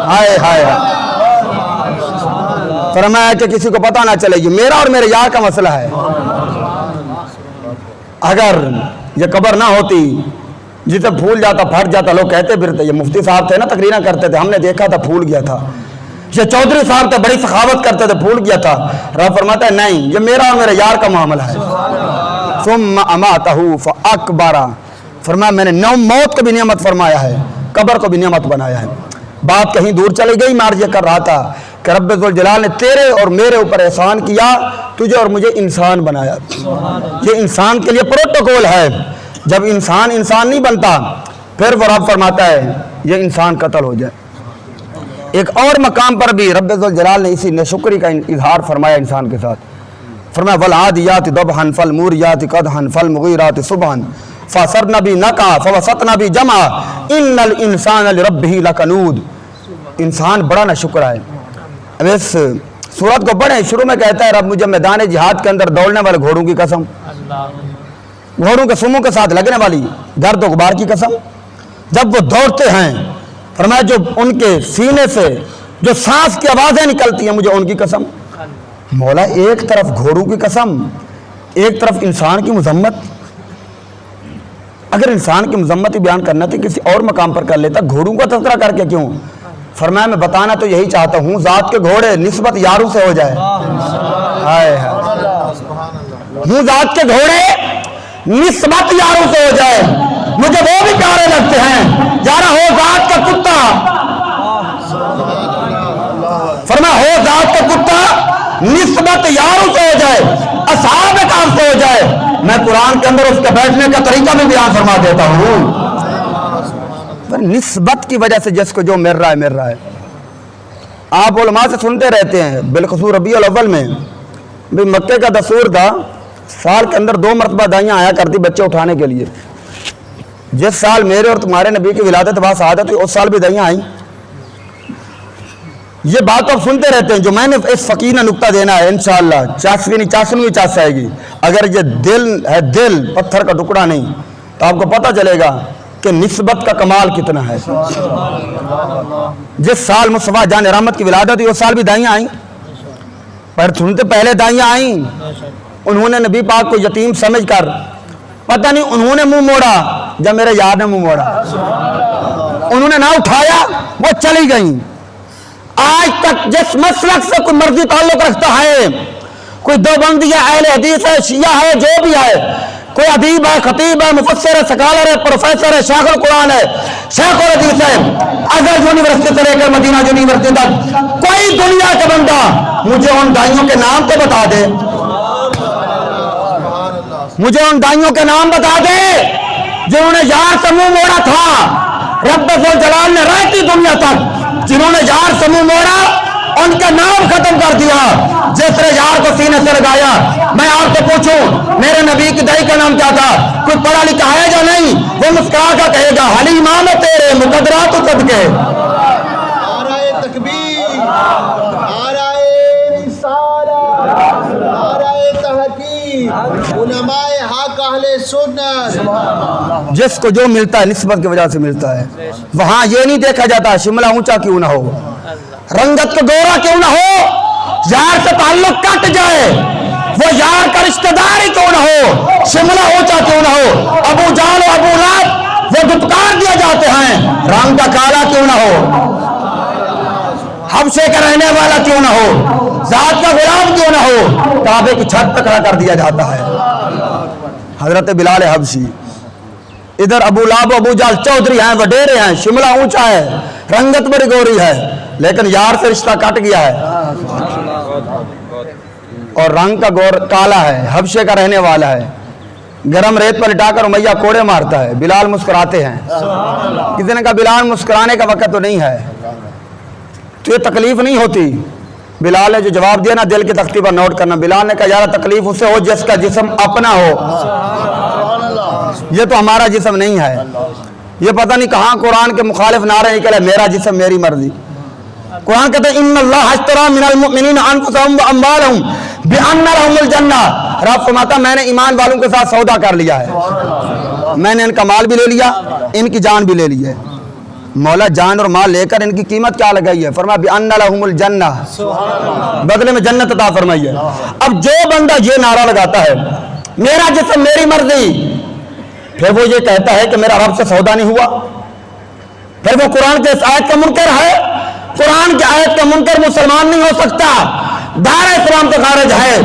ہائے ہائے، فرمایا کہ کسی کو پتہ نہ چلے، یہ میرا اور میرے یار کا مسئلہ ہے. اگر یہ قبر نہ ہوتی، جسے پھول جاتا پھٹ جاتا، لوگ کہتے پھرتے. یہ مفتی صاحب تھے نا، تقریریں کرتے تھے، ہم نے دیکھا تھا پھول گیا تھا. یہ چودھری صاحب تھے، بڑی سخاوت کرتے تھے، پھول گیا تھا. رب فرماتا ہے نہیں، یہ میرا اور میرے یار کا معاملہ ہے. ثم اماتہ فاکبرا. فرمایا میں نے موت کو بھی نعمت فرمایا ہے، قبر کو بھی نعمت بنایا ہے. بات کہیں دور چلی گئی، میں عرض یہ کر رہا تھا کہ رب ذوالجلال نے تیرے اور میرے اوپر احسان کیا، تجھے اور مجھے انسان بنایا۔ یہ انسان کے لیے پروٹوکول ہے، جب انسان نہیں بنتا پھر وہ رب فرماتا ہے یہ انسان قتل ہو جائے۔ ایک اور مقام پر بھی رب ذوالجلال نے اسی نشکری کا اظہار فرمایا انسان کے ساتھ، فرمایا والعادیات ضبحا فالموریات قدحا فالمغیرات صبحا فاثرن بی نقعا فوسطن بی جمعا ان الانسان لربہ لکنود۔ انسان بڑا ناشکر ہے۔ اب اس سورت کو پڑھیں، شروع میں کہتا ہے رب مجھے میدان جہاد کے اندر دوڑنے والے گھوڑوں کی قسم، گھوڑوں کے سموں کے ساتھ لگنے والی گرد و غبار کی قسم، جب وہ دوڑتے ہیں فرمایا جو ان کے سینے سے جو سانس کی آوازیں نکلتی ہیں مجھے ان کی قسم۔ مولا ایک طرف گھوڑوں کی قسم، ایک طرف انسان کی مذمت۔ اگر انسان کی مذمت ہی بیان کرنا تھی کسی اور مقام پر کر لیتا، گھوڑوں کا تذکرہ کر کے کیوں؟ فرمایا میں بتانا تو یہی چاہتا ہوں ذات کے گھوڑے نسبت یاروں سے ہو جائے، ہائے ہوں ذات کے گھوڑے نسبت یاروں سے ہو جائے، مجھے وہ بھی پیارے لگتے ہیں جارا ہو ذات کا کتا، فرمایا ہو ذات کا کتا نسبت یاروں سے ہو جائے، اصحاب کام سے ہو جائے۔ میں قرآن کے اندر اس کے بیٹھنے کا طریقہ بھی بیان فرما دیتا ہوں، نسبت کی وجہ سے جس کو جو مل رہا ہے۔ آپ علماء سے سنتے رہتے ہیں، بالخصوص ربیع الاول میں بھی مکے کا دستور تھا، سال کے اندر 2 مرتبہ دائیاں آیا کرتی بچے اٹھانے کے لیے۔ جس سال میرے اور تمہارے نبی کی ولادت بات سعادت ہوئی اس سال بھی دائیاں آئیں۔ یہ بات آپ سنتے رہتے ہیں، جو میں نے اس فقیر نے نکتہ دینا ہے انشاءاللہ 85 چاس آئے گی۔ اگر یہ دل ہے، دل پتھر کا ٹکڑا نہیں، تو آپ کو پتہ چلے گا کہ نسبت کا کمال کتنا ہے۔ جس سال مصطفیٰ جان رحمت کی ولادت ہوئی اس سال بھی دائیاں آئیں، پر سنتے پہلے دائیاں آئیں، انہوں نے نبی پاک کو یتیم سمجھ کر پتہ نہیں انہوں نے منہ موڑا جب میرے یار نے منہ موڑا، انہوں نے نہ اٹھایا، وہ چلی گئیں۔ آج تک جس مسلک سے کوئی مرضی تعلق رکھتا ہے، کوئی دیوبندی ہے، اہل حدیث ہے، شیعہ ہے، جو بھی ہے، کوئی ادیب ہے، خطیب ہے، مفسر ہے، سکالر ہے، پروفیسر ہے، شیخ القرآن ہے، شیخ الحدیث ہے، اگر یونیورسٹی سے لے کر مدینہ یونیورسٹی تک کوئی دنیا کا بندہ مجھے ان دائیوں کے نام تو بتا دے، مجھے ان دائیوں کے نام بتا دے جنہوں نے یار سے منہ موڑا تھا، رب ذوالجلال نے رہتی دنیا تک جنہوں نے یار سے منہ موڑا ان کا نام ختم کر دیا، جس نے یار کو سینے سے لگایا۔ میں آپ سے پوچھوں میرے نبی کی دائی کا نام کیا تھا؟ کوئی پڑھا لکھا ہے یا نہیں؟ وہ مسکرا کر کہے گا حلیمہ میں تیرے مقدرات صدقے۔ نعرہ تکبیر، نعرہ رسالت، نعرہ تحقیق، علماء حق اہل سنت۔ جس کو جو ملتا ہے نسبت کی وجہ سے ملتا ہے۔ وہاں یہ نہیں دیکھا جاتا شملہ اونچا کیوں نہ ہو، رنگت کا گورا کیوں نہ ہو، یار سے تعلق کٹ جائے، وہ یار کا رشتہ داری کیوں نہ ہو، شملہ اونچا کیوں نہ ہو، ابو جہل و ابو لہب وہ دھتکار دیا جاتے ہیں، رنگ کا کالا کیوں نہ ہو، حبشے کا رہنے والا کیوں نہ ہو، ذات کا غلام کیوں نہ ہو، کعبے کی چھت پہ کھڑا کر دیا جاتا ہے۔ حضرت بلال حبشی، ادھر ابو لہب ابو جہل چودھری ہیں، وڈیرے ہیں، شملہ اونچا ہے، رنگت بڑی گوری ہے، لیکن یار سے رشتہ کٹ گیا ہے اور رنگ کا گور کالا ہے، حبشے کا رہنے والا ہے، گرم ریت پر لٹا کر امیہ کوڑے مارتا ہے۔ بلال مسکراتے ہیں، کسی نے کہا بلال مسکرانے کا وقت تو نہیں ہے، تو یہ تکلیف نہیں ہوتی؟ بلال نے جو جواب دیا نا دل کی تختی پر نوٹ کرنا، بلال نے کہا یار تکلیف اسے ہو جس کا جسم اپنا ہو، یہ تو ہمارا جسم نہیں ہے۔ یہ پتہ نہیں کہاں قرآن کے مخالف نعرے نکلے، میرا جسم میری مرضی۔ قرآن کہتے ہیں ان اللہ اشتری من المؤمنین انفسهم واموالهم بان لهم الجنہ، رب فرماتا میں نے ایمان والوں کے ساتھ سودا کر لیا ہے، میں نے ان کا مال بھی لے لیا، ان کی جان بھی لے لی ہے۔ مولا جان اور مال لے کر ان کی قیمت کیا لگائی ہے؟ فرمایا بان لهم الجنہ، بدلے میں جنت عطا فرمائی ہے۔ اب جو بندہ یہ نعرہ لگاتا ہے میرا جسم میری مرضی، پھر وہ یہ کہتا ہے کہ میرا رب سے سودا نہیں ہوا، پھر وہ قرآن کے اس آیت کا منکر ہے۔ قرآن کی آیت کا منکر مسلمان نہیں ہو سکتا، دائرہ اسلام سے خارج ہے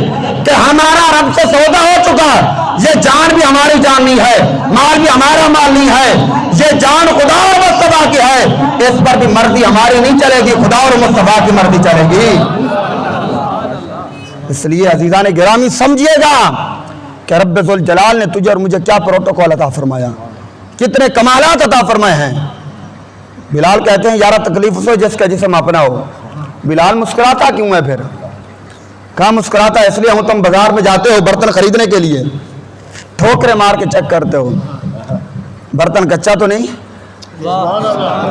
کہ ہمارا رب سے سودا ہو چکا، یہ جان بھی ہماری جان نہیں ہے، مال بھی ہمارا مال نہیں ہے، یہ جان خدا اور مصطفیٰ کی ہے، اس پر بھی مرضی ہماری نہیں چلے گی، خدا اور مصطفیٰ کی مرضی چلے گی۔ اس لیے عزیزان گرامی سمجھیے گا کہ رب ذوالجلال نے تجھے اور مجھے کیا پروٹوکول عطا فرمایا، کتنے کمالات عطا فرمائے ہیں۔ بلال کہتے ہیں یارہ تکلیف اس ہو جس کا جسم اپنا ہو۔ بلال مسکراتا کیوں ہے پھر؟ کہاں مسکراتا ہے؟ اس لیے ہم تم بازار میں جاتے ہو برتن خریدنے کے لیے، ٹھوکرے مار کے چیک کرتے ہو برتن کچا تو نہیں،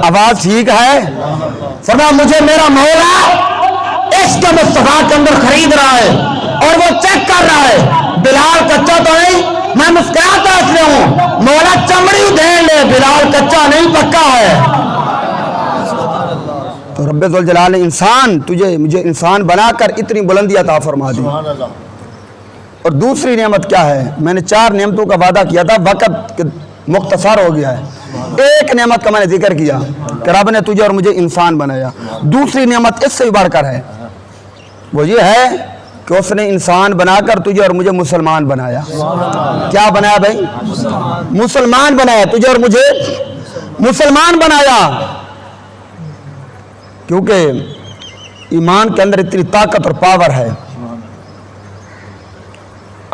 آواز ٹھیک ہے؟ فرمایا مجھے میرا مولا اس کے مصطفیٰ کے اندر خرید رہا ہے اور وہ چیک کر رہا ہے بلال کچا تو نہیں۔ میں مسکراتا اس لیے ہوں مولا چمڑی ادھیڑ لے، بلال کچا نہیں پکا ہے۔ تو رب ذوالجلال نے انسان تجھے مجھے انسان بنا کر اتنی بلندی عطا فرما دی۔ اور دوسری نعمت کیا ہے؟ میں نے 4 نعمتوں کا وعدہ کیا تھا، وقت مختصر ہو گیا ہے۔ ایک نعمت کا میں نے ذکر کیا کہ رب نے تجھے اور مجھے انسان بنایا۔ دوسری نعمت اس سے بھی بڑھ کر ہے، وہ یہ ہے کہ اس نے انسان بنا کر تجھے اور مجھے مسلمان بنایا۔ کیا بنایا بھائی؟ مسلمان بنایا، تجھے اور مجھے مسلمان بنایا۔ کیونکہ ایمان کے اندر اتنی طاقت اور پاور ہے۔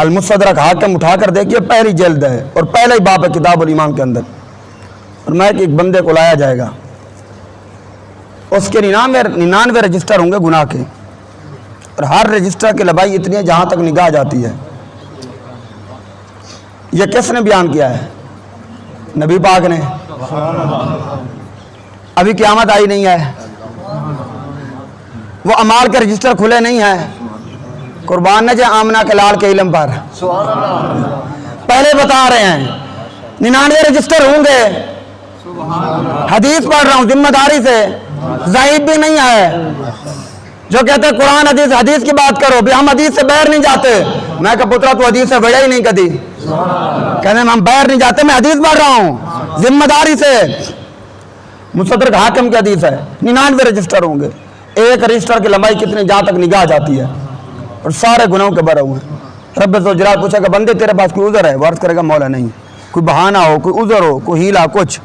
المستدرک حاکم اٹھا کر دیکھیے، پہلی جلد ہے اور پہلا ہی باب ہے کتاب الایمان کے اندر۔ اور میں ایک بندے کو لایا جائے گا، اس کے 99 رجسٹر ہوں گے گناہ کے، اور ہر رجسٹر کی لمبائی اتنی ہے جہاں تک نگاہ جاتی ہے۔ یہ کس نے بیان کیا ہے؟ نبی پاک نے۔ ابھی قیامت آئی نہیں ہے، وہ اعمال کے رجسٹر کھلے نہیں ہیں۔ قربان نہ جائے آمنہ کے لال کے علم پر، پہلے بتا رہے ہیں 99 رجسٹر ہوں گے۔ حدیث پڑھ رہا ہوں ذمہ داری سے، ضعیف بھی نہیں ہے۔ جو کہتے ہیں قرآن حدیث کی بات کرو، بھی ہم حدیث سے باہر نہیں جاتے۔ میں کہا پترا تو حدیث سے بڑھا ہی نہیں کدی، کہتے ہیں ہم باہر نہیں جاتے، میں حدیث پڑھ رہا ہوں ذمہ داری سے۔ مستدرک حاکم کی حدیث ہے، 99 رجسٹر ہوں گے۔ ایک رجسٹر کی لمبائی کتنی جہاں تک نگاہ جاتی ہے، اور سارے گناہوں کے بھرے ہوئے ہیں۔ رب ذوالجلال پوچھے گا بندے تیرے پاس کوئی عذر ہے؟ وہ عرض کرے گا مولا نہیں۔ کوئی بہانہ ہو، کوئی عذر ہو، کوئی ہیلا کچھ؟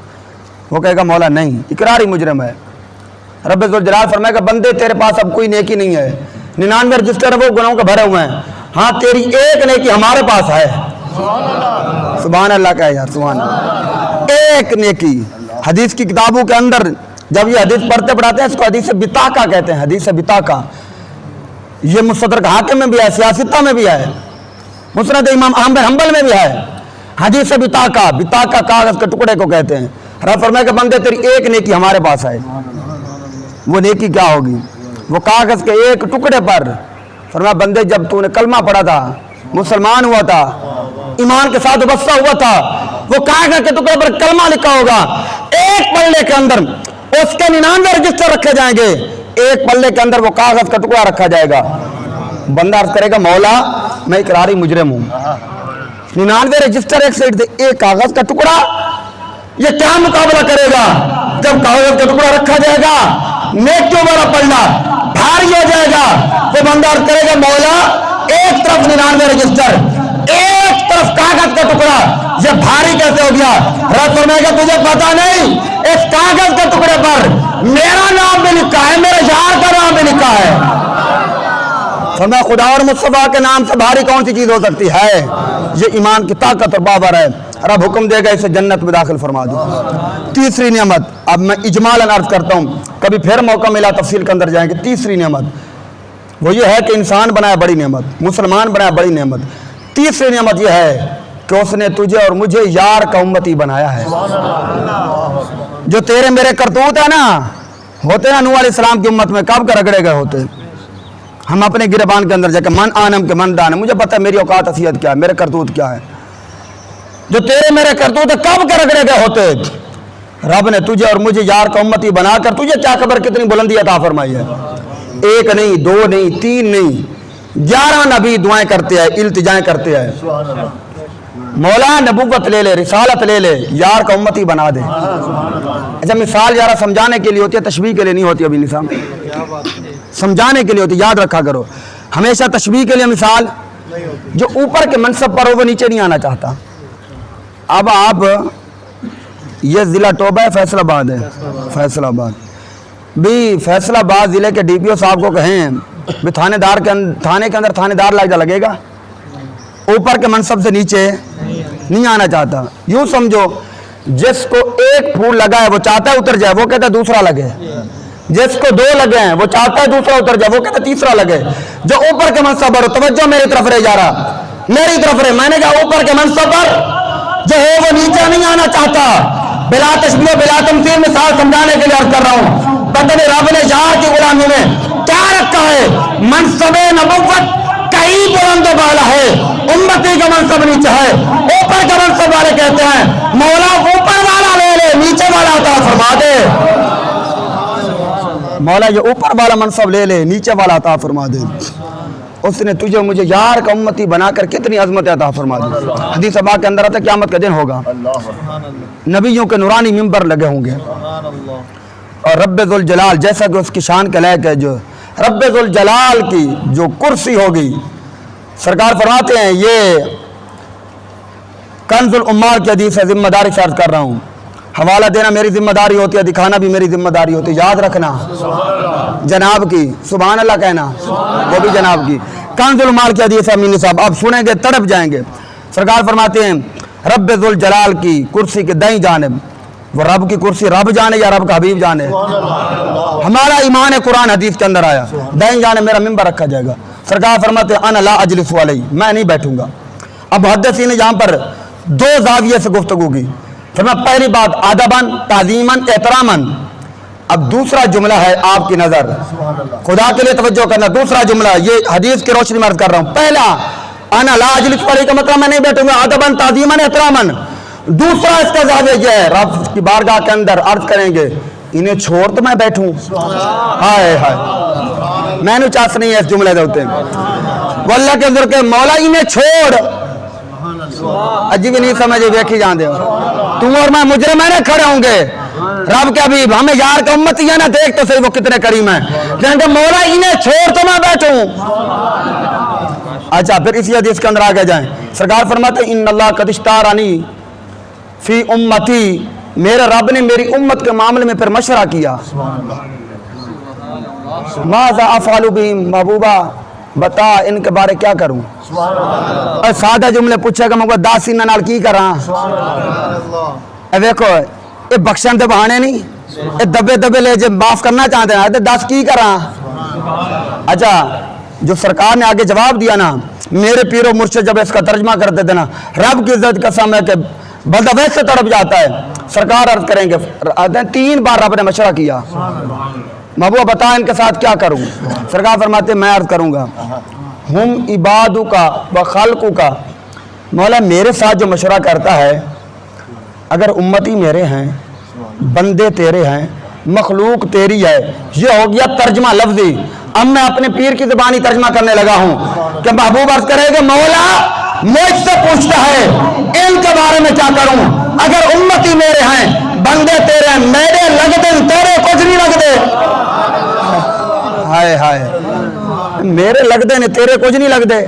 وہ کہے گا مولا نہیں، اقراری مجرم ہے۔ رب ذوالجلال فرمائے گا بندے تیرے پاس اب کوئی نیکی نہیں ہے، 99 رجسٹر وہ گناہوں کے بھرے ہوئے ہیں، ہاں تیری ایک نیکی ہمارے پاس ہے۔ سبحان اللہ کہے یار، سبحان اللہ۔ ایک نیکی حدیث کی کتابوں کے اندر جب یہ حدیث پڑھتے ہیں اس کو حدیث بطاقہ کہتے ہیں، حدیث بطاقہ۔ یہ مستدرک حاکم میں بھی ہے، سیاستہ میں بھی ہے، مسند امام احمد بن حنبل میں بھی ہے۔ حدیث بطاقہ، بطاقہ کاغذ کے ٹکڑے کو کہتے ہیں۔ رب فرمائے کہ بندے تیری ایک نیکی ہمارے پاس ہے۔ وہ نیکی کیا ہوگی؟ وہ کاغذ کے ایک ٹکڑے پر فرمایا بندے جب تو نے کلمہ پڑھا تھا، مسلمان ہوا تھا، ایمان کے ساتھ وابستہ ہوا تھا، وہ کاغذ کے ٹکڑے پر کلمہ لکھا ہوگا، ایک پلے کے اندر اس کے 99 رجسٹر رکھے جائیں گے، ایک پلے کے اندر وہ کاغذ کا ٹکڑا رکھا جائے گا۔ بندہ عرض کرے گا مولا میں اقراری مجرم ہوں۔ 99 رجسٹر ایک سائڈ دے، ایک کاغذ کا ٹکڑا، یہ کیا مقابلہ کرے گا؟ جب کاغذ کا ٹکڑا رکھا جائے گا، نیکیوں والا پلڑا بھاری ہو جائے گا، وہ بندہ عرض کرے گا مولا ایک طرف 99 رجسٹر، ایک طرف کاغذ کا ٹکڑا، یہ بھاری کیسے ہو گیا؟ رب فرمائے گا تجھے پتا نہیں اس کاغذ کے ٹکڑے پر میرا نام بھی لکھا ہے، میرے یار کا نام بھی لکھا ہے۔ فرمایا خدا اور مصطفیٰ کے نام سے بھاری کون سی چیز ہو سکتی ہے؟ یہ ایمان کی طاقت اور باور ہے۔ رب حکم دے گا اسے جنت میں داخل فرما دو۔ تیسری نعمت، اب میں اجمالاً عرض کرتا ہوں، کبھی پھر موقع ملا تفصیل کے اندر جائیں گے۔ تیسری نعمت وہ یہ ہے کہ انسان بنایا، بڑی نعمت، مسلمان بنایا، بڑی نعمت۔ تیسری نعمت یہ ہے کہ اس نے تجھے اور مجھے یار کا امتی بنایا ہے۔ جو تیرے میرے کرتوت ہے نا، ہوتے نا نوح علیہ السلام کی امت میں کب کر رگڑے گئے ہوتے، ہم اپنے گریبان کے اندر جا کے من آنم کے من دان، مجھے پتہ ہے میری اوقات حیثیت کیا ہے، میرے کرتوت کیا ہے۔ جو تیرے میرے کرتوت کب کر رگڑے گئے ہوتے، رب نے تجھے اور مجھے یار کا امتی بنا کر، تجھے کیا خبر کتنی بلندی عطا فرمائی ہے۔ ایک نہیں، دو نہیں، تین نہیں، 11 نبی دعائیں کرتے ہیں، التجائیں کرتے ہیں، مولا نبوت لے لے، رسالت لے لے، یار کا امتی بنا دے۔ اچھا مثال ذرا سمجھانے کے لیے ہوتی ہے، تشبیہ کے لیے نہیں ہوتی، ابھی نظام سمجھانے کے لیے ہوتی ہے، یاد رکھا کرو ہمیشہ تشبیہ کے لیے مثال۔ جو اوپر کے منصب پر ہو وہ نیچے نہیں آنا چاہتا۔ اب آپ یہ ضلع ٹوبہ ہے، فیصل آباد ہے، فیصل آباد بھی فیصل آباد ضلع کے ڈی پی او صاحب کو کہیں بھی تھانے کے اندر تھانے دار لگے گا، اوپر کے منصب سے نیچے نہیں آنا چاہتا. یوں سمجھو جس کو ایک پھول لگا ہے وہ چاہتا ہے اتر جائے، وہ کہتا ہے دوسرا لگے. جس کو دو لگے ہیں وہ چاہتا ہے دوسرا اتر جائے، وہ کہتا ہے تیسرا لگے. جو اوپر کے منصب پر توجہ میری طرف رہ جا رہا، میری طرف رہے. میں نے کہا اوپر کے منصب پر جو ہے وہ نیچے نہیں آنا چاہتا. بلا تشبیہ بلا تمثیل مثال سمجھانے کے لیے عرض کر رہا ہوں. پتہ نہیں رب نے یار کی غلامی میں کیا رکھا ہے. منصب نبوت کئی بلند و بالا ہے، امتی کا منصب نیچے ہے. اوپر کا منصب والے کہتے ہیں مولا اوپر والا لے لے، نیچے والا عطا فرما دے. مولا یہ اوپر والا منصب لے لے، نیچے والا عطا فرما دے. اس نے تجھے مجھے یار کا امتی بنا کر کتنی عظمت عطا فرما دی. حدیث پاک کے اندر آتا ہے قیامت کا دن ہوگا، نبیوں کے نورانی منبر لگے ہوں گے، اور رب ذوالجلال جیسا کہ اس کی شان کے لائق ہے، جو رب ذوالجلال کی جو کرسی ہوگی، سرکار فرماتے ہیں یہ کنز العمال کی حدیث ہے، ذمہ داری سے عرض کر رہا ہوں. حوالہ دینا میری ذمہ داری ہوتی ہے، دکھانا بھی میری ذمہ داری ہوتی ہے. یاد رکھنا جناب کی، سبحان اللہ کہنا وہ بھی جناب کی. کنز العمال کی حدیث ہے امین صاحب، آپ سنیں گے تڑپ جائیں گے. سرکار فرماتے ہیں رب ذوالجلال کی کرسی کے دائیں جانب، وہ رب کی کرسی رب جانے یا رب کا حبیب جانے، ہمارا ایمان ہے قرآن حدیث کے اندر آیا، دائیں جانب میرا منبر رکھا جائے گا. سرکار فرماتے ہیں انا لا اجلس علیہ، میں نہیں بیٹھوں گا. اب محدثین نے یہاں پر دو زاویے سے گفتگو کی. فرمایا پہلی بات ادباً تعظیماً احتراماً. اب دوسرا جملہ ہے آپ کی نظر، خدا کے لیے توجہ کرنا. دوسرا جملہ یہ حدیث کی روشنی میں عرض کر رہا ہوں. پہلا انا لا اجلس علیہ کا مطلب میں نہیں بیٹھوں گا، ادباً تعظیماً احتراماً. دوسرا اس کا زاویہ یہ ہے، رب کی بارگاہ کے اندر عرض کریں گے انہیں چھوڑ تو میں بیٹھوں. ہائے ہائے، میں نے چاس نہیں ہے اس جملے ہوتے وہ اللہ کے اندر کے مولا انہیں چھوڑ. عجیب نہیں سمجھے ویکھی جان دے تو اور میں مجرم میں کھڑے ہوں گے. رب کے حبیب ہمیں یار کا امتی ہے نا، دیکھ تو صحیح وہ کتنے کریم ہیں. کہیں گے مولا انہیں چھوڑ تو میں بیٹھوں. اچھا پھر اسی حدیث کے اندر آگے جائیں. سرکار فرماتے ہیں ان اللہ قد اشتارانی فی امتی، میرے رب نے میری امت کے معاملے میں پھر مشورہ کیا. ماذا افعل بہم، محبوبہ بتا ان کے بارے کیا کروں. اور سادہ جملے پوچھے گا میں داسی نال کی کراں. اے دیکھو یہ بخشن دے بہانے نہیں، یہ دبے دبے لے جب معاف کرنا چاہتے ہیں دس کی کراں. اچھا جو سرکار نے آگے جواب دیا نا، میرے پیر و مرشد جب اس کا ترجمہ کرتے تھے نا، رب کی عزت قسم ہے کہ بندہ ویسے تڑپ جاتا ہے. سرکار عرض کریں گے 3 بار رب نے مشورہ کیا، محبوبہ بتا ان کے ساتھ کیا کروں. سرکار فرماتے میں عرض کروں گا ہم عبادو کا و خلقو کا، مولا میرے ساتھ جو مشورہ کرتا ہے، اگر امتی میرے ہیں، بندے تیرے ہیں، مخلوق تیری ہے. یہ ہو گیا ترجمہ لفظی. اب میں اپنے پیر کی زبانی ترجمہ کرنے لگا ہوں کہ محبوب عرض کرے گا مولا مجھ سے پوچھتا ہے ان کے بارے میں کیا کروں. اگر امتی میرے ہیں، بندے تیرے ہیں، میرے لگتے تیرے کچھ نہیں لگتے. ہائے ہائے، میرے لگتے نے تیرے کچھ نہیں لگتے.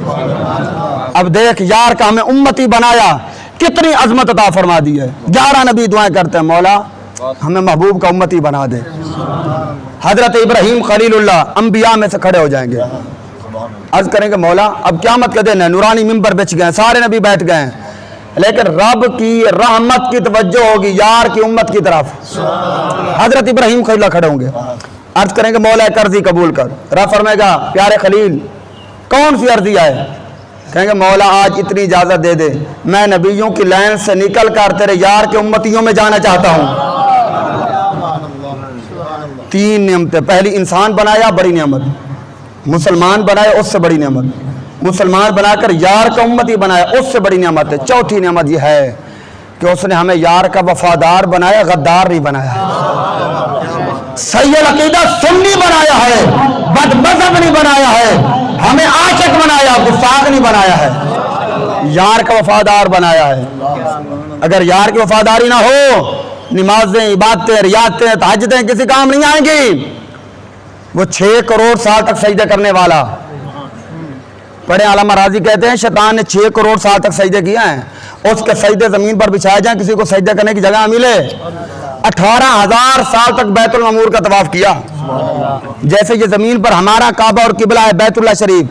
اب دیکھ یار کا ہمیں امتی بنایا، کتنی عظمت عطا فرما دی ہے. 11 نبی دعائیں کرتے ہیں مولا ہمیں محبوب کا امتی بنا دے. حضرت ابراہیم خلیل اللہ انبیاء میں سے کھڑے ہو جائیں گے، عرض کریں گے مولا اب قیامت کے دن ہے، نورانی منبر بچ گئے، سارے نبی بیٹھ گئے ہیں، لیکن رب کی رحمت کی توجہ ہوگی یار کی امت کی طرف. حضرت ابراہیم خلیل اللہ کھڑے ہوں گے، عرض کریں گے مولا ایک عرضی قبول کر. رب فرمائے گا پیارے خلیل کون سی عرضی ہے؟ کہیں گے مولا آج اتنی اجازت دے دے، میں نبیوں کی لائن سے نکل کر تیرے یار کے امتیوں میں جانا چاہتا ہوں. 3 نعمتیں، پہلی انسان بنایا بڑی نعمت، مسلمان بنایا اس سے بڑی نعمت، مسلمان بنا کر یار کا امتی بنایا اس سے بڑی نعمت ہے. چوتھی نعمت یہ ہے کہ اس نے ہمیں یار کا وفادار بنایا، غدار نہیں بنایا. صحیح العقیدہ سنی بنایا ہے، بد مذہب نہیں بنایا ہے، ہمیں عاشق بنایا، گستاخ نہیں بنایا ہے، یار کا وفادار بنایا ہے. اگر یار کی وفاداری نہ ہو، نمازیں، عبادتیں، ریاضتیں، تہجدیں کسی کام نہیں آئیں گی. وہ 6 کروڑ سال تک سجدے کرنے والا، پڑھے علامہ راضی کہتے ہیں شیطان نے 6 کروڑ سال تک سجدے کیا ہیں، اس کے سجدے زمین پر بچھائے جائیں, کسی کو سجدے کرنے کی جگہ ملے. 18,000 سال تک بیت المعمور کا طواف کیا. جیسے یہ زمین پر ہمارا کعبہ اور قبلہ ہے بیت اللہ شریف,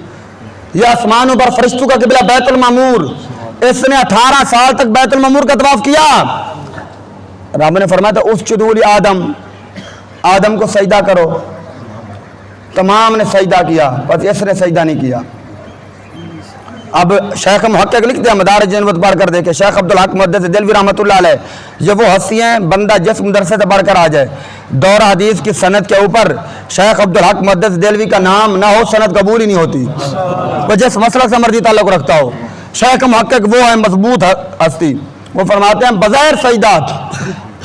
یہ آسمانوں پر فرشتوں کا قبلہ بیت المعمور, اس نے 18 سال تک بیت المعمور کا طواف کیا. رب نے فرمایا تھا اسجدوا لآدم, آدم کو سجدہ کرو. تمام نے سجدہ کیا, بس اس نے سجدہ نہیں کیا. اب شیخ محقق لکھتے ہیں مدارج النبوت پڑھ کر دیکھیں, شیخ عبدالحق محدث دہلوی رحمۃ اللہ علیہ, یہ وہ ہستی ہیں بندہ جس مدرسے سے پڑھ کر آ جائے, دور حدیث کی سند کے اوپر شیخ عبدالحق محدث دہلوی کا نام نہ ہو سند قبول ہی نہیں ہوتی. وہ جس مسئلہ سے مرضی تعلق رکھتا ہو, شیخ محقق وہ ہے مضبوط ہستی. وہ فرماتے ہیں بظاہر سجدات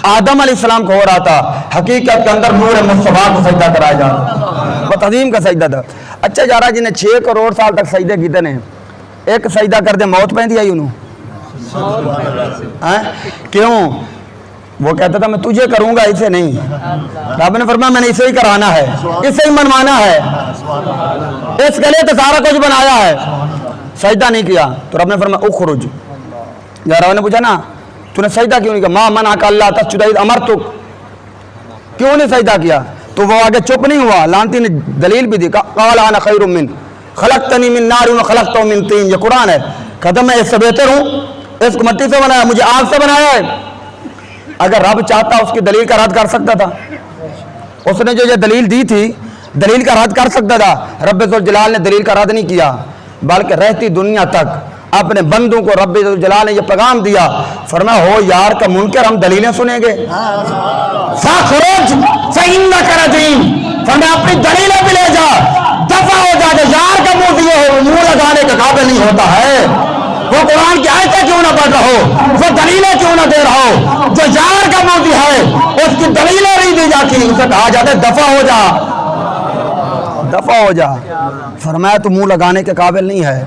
آدم علیہ السلام کو ہو رہا تھا, حقیقت کے اندر نور مصطفیٰ کو سجدہ کرایا جا رہا, وہ تعظیم کا سجدہ تھا. اچھا جا رہا جنہیں 6 کروڑ سال تک سجدے کیتے ہیں, ایک سجدہ کر دے موت پہن دیا انہوں, کیوں؟ وہ کہتا تھا میں تجھے کروں گا, اسے نہیں. رب نے فرمایا میں نے اسے ہی کرانا ہے, اسے ہی منوانا ہے, اس کے لیے تو سارا کچھ بنایا ہے. سجدہ نہیں کیا تو رب نے فرمایا اخرج. رب نے پوچھا نا تو نے سجدہ کیوں نہیں کیا, ما منعک اللہ تسجد اذ امرتک, کیوں نہیں سجدہ کیا؟ تو وہ آگے چپ نہیں ہوا, لانتی نے دلیل بھی دی, قال انا خیر من خلقتنی من نار و خلقتہ من طین. یہ قرآن ہے, کہتا میں اس سے بہتر ہوں, اس کو مٹی سے بنایا, مجھے آگ سے بنایا ہے. اگر رب چاہتا اس کی دلیل کا رد کر سکتا تھا, اس نے جو یہ دلیل دی تھی دلیل کا رد کر سکتا تھا. رب ذوالجلال نے دلیل کا رد نہیں کیا, بلکہ رہتی دنیا تک اپنے بندوں کو رب ذوالجلال نے یہ پیغام دیا, فرمایا ہو یار کا منکر, ہم دلیلیں سنیں گے. فاخرج فإنک رجیم, فرمایا اپنی دلیلیں بھی لے جا, دفع ہو جا. جو یار کا منہ دیے ہو منہ لگانے کے قابل نہیں ہوتا ہے, وہ قرآن کی آیتیں کیوں نہ پڑھ رہا ہو, وہ دلیلیں کیوں نہ دے رہا ہو. جو یار کا منہ دیا ہے اس کی دلیلیں نہیں دی جاتی, اسے کہا جاتا ہے دفع ہو جا, دفع ہو جا. فرمایا تو منہ لگانے کے قابل نہیں ہے.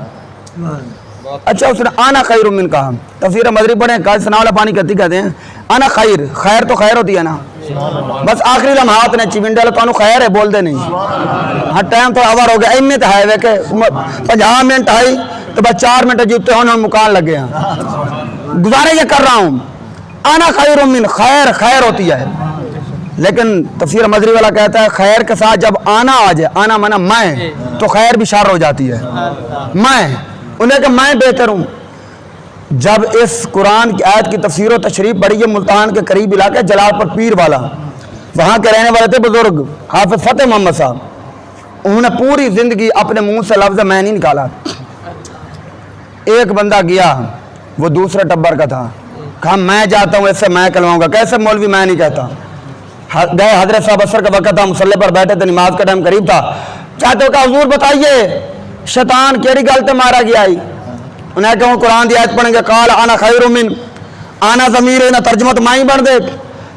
اچھا اس نے آنا خیر من کہا, تفسیر مدری پڑھیں, کاج سنا والا پانی کہتے ہیں آنا خیر, خیر تو خیر ہوتی ہے نا, بس آخری لمحات نے چیونڈے والا تو خیر ہے بول دے نہیں. ہاں ٹائم تھوڑا اوور ہو گیا, اہمیت ہے وے کہ 50 منٹ آئی تو بس 4 منٹ جیتے ہونے مکان لگ گئے ہیں. گزارے یہ کر رہا ہوں آنا خیر من, خیر خیر ہوتی ہے, لیکن تفسیر مدری والا کہتا ہے خیر کے ساتھ جب آنا آ جائے, آنا مانا میں, تو خیر بھی شر ہو جاتی ہے. میں انہیں کہ میں بہتر ہوں. جب اس قرآن کی آیت کی تفسیر و تشریح پڑھی, یہ ملتان کے قریب علاقہ جلال پور پیر والا, وہاں کے رہنے والے تھے بزرگ حافظ فتح محمد صاحب. انہوں نے پوری زندگی اپنے منہ سے لفظ میں نہیں نکالا. ایک بندہ گیا, وہ دوسرے ٹبر کا تھا, کہا میں جاتا ہوں اس سے میں کہلواؤں گا. کیسے مولوی میں نہیں کہتا. گئے حضرت صاحب اثر کا وقت تھا, مصلی پر بیٹھے تھے, نماز کا ٹائم قریب تھا. چاہتے ہو کہ حضور بتائیے شیطان کیڑی گل تے مارا گیا ہی. انہیں کہ وہ قرآن دی آیت پڑھیں گے, قال انا خیر من, آنا ضمیر انہیں ترجمہ تو میں ہی بن دے,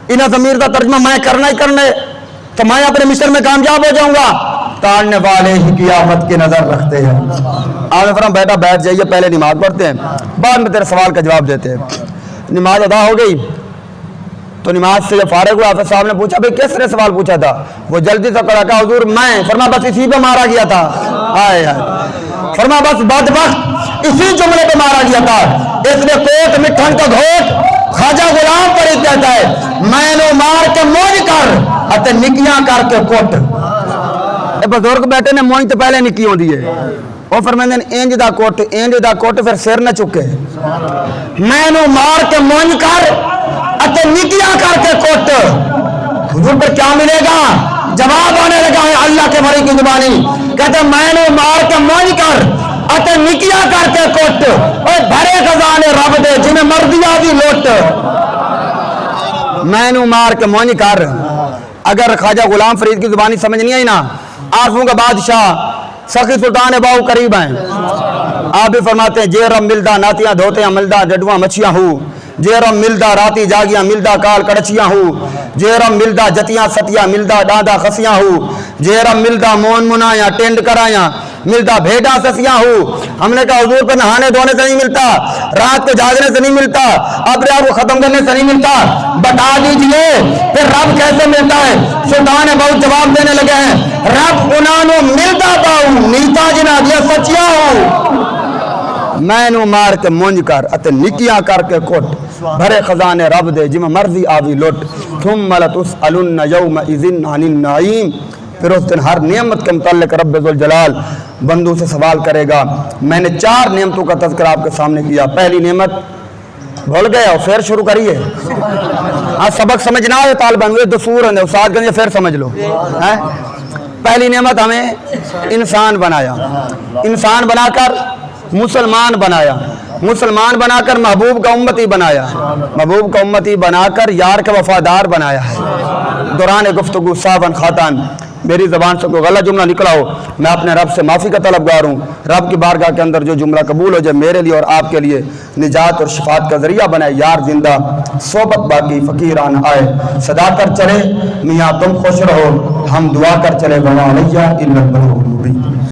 انہیں ضمیر کا ترجمہ میں کرنا ہی کرنے, تو میں اپنے مشن میں کامیاب ہو جاؤں گا. تاڑنے والے ہی قیامت کی نظر رکھتے ہیں. آپ نے فرمایا بیٹا بیٹھ جائیے, پہلے نماز پڑھتے ہیں, بعد میں تیرے سوال کا جواب دیتے ہیں. نماز ادا ہو گئی تو نماز سے جب فارغ ہوا, حافظ صاحب نے پوچھا بھئی کس نے سوال پوچھا تھا؟ وہ جلدی سے کہا کہ حضور میں. فرمایا بس اسی پہ مارا گیا تھا. آئے آئے, فرمایا بس بدبخت اسی جملے پہ مارا گیا تھا. اس نے کوٹ مٹھن کا گھوٹ خواجہ غلام پر ہی کہتا ہے, میں نو مار کے موج کر اتے نکیاں کر کے کوٹ. بزرگ بیٹے نے موج تو پہلے نکی ہوں دیئے, وہ فرمائیں انج دا کوٹ پھر سر نہ چکے. میں نو مار کے موج کر اتے نکیاں کر کے کوٹ. حضور پر کیا ملے گا؟ جواب آنے لگا ہے اللہ کے بھری کی زبانی, کہتے میں نے مار کے موج کر اتے نکیاں کر کے کوٹ, اور بھرے خزانے رب دے جنہیں مردیا دی لوٹ. میں نے مار کے موج کر. اگر خواجہ غلام فرید کی زبانی سمجھ نہیں آئی نا, آرزوں کا بادشاہ سخی سلطان باؤ قریب ہیں. آپ بھی فرماتے ہیں جے رب ملدا ناتیاں دھوتیاں ملدا ڈڈواں مچھیاں ہوں, جے رب ملدا راتی جاگیاں ملدا کال کڑچیاں ہوں, جے رب ملدا جتیاں ستیاں ملدا ڈاندا خسیاں ہوں, جے رب ملدا مون منایاں ٹینڈ کرایاں ملدا بھیڑا سسیاں ہوں. ہم نے کہا حضور پہ نہانے دھونے سے نہیں ملتا, رات کو جاگنے سے نہیں ملتا, اپنے آپ کو ختم کرنے سے نہیں ملتا, بتا دیجئے پھر رب کیسے ملتا ہے؟ سلطان بہت جواب دینے لگے ہیں, رب انہوں ملتا پاؤں نیتا جنا دیا سچیاں ہوں. میں نو مار کے مونج کر اتے نکیاں کر کے کٹ بھرے خزانے رب دے جی میں مرضی آوی لٹ ثم لتسألن یومئذ عن النعیم پھر اس دن ہر نعمت کے متعلق رب ذوالجلال بندوں سے سوال کرے گا. میں نے 4 نعمتوں کا تذکرہ آپ کے سامنے کیا. پہلی نعمت بھول گئے اور پھر شروع کریے. ہاں سبق سمجھنا ہے طالبان ہوئے دستور ہیں استاد گنج پھر سمجھ لو. پہلی نعمت ہمیں انسان بنایا, انسان بنا کر مسلمان بنایا, مسلمان بنا کر محبوب کا امتی بنایا, محبوب کا امتی بنا کر یار کا وفادار بنایا ہے. دوران گفتگو صاحبان خاتان میری زبان سے کوئی غلط جملہ نکلا ہو میں اپنے رب سے معافی کا طلبگار ہوں. رب کی بارگاہ کے اندر جو جملہ قبول ہو جائے میرے لیے اور آپ کے لیے نجات اور شفاعت کا ذریعہ بنائے. یار زندہ صحبت باقی فقیران آئے صدا کر چلے میاں تم خوش رہو ہم دعا کر چلے بنا علیہ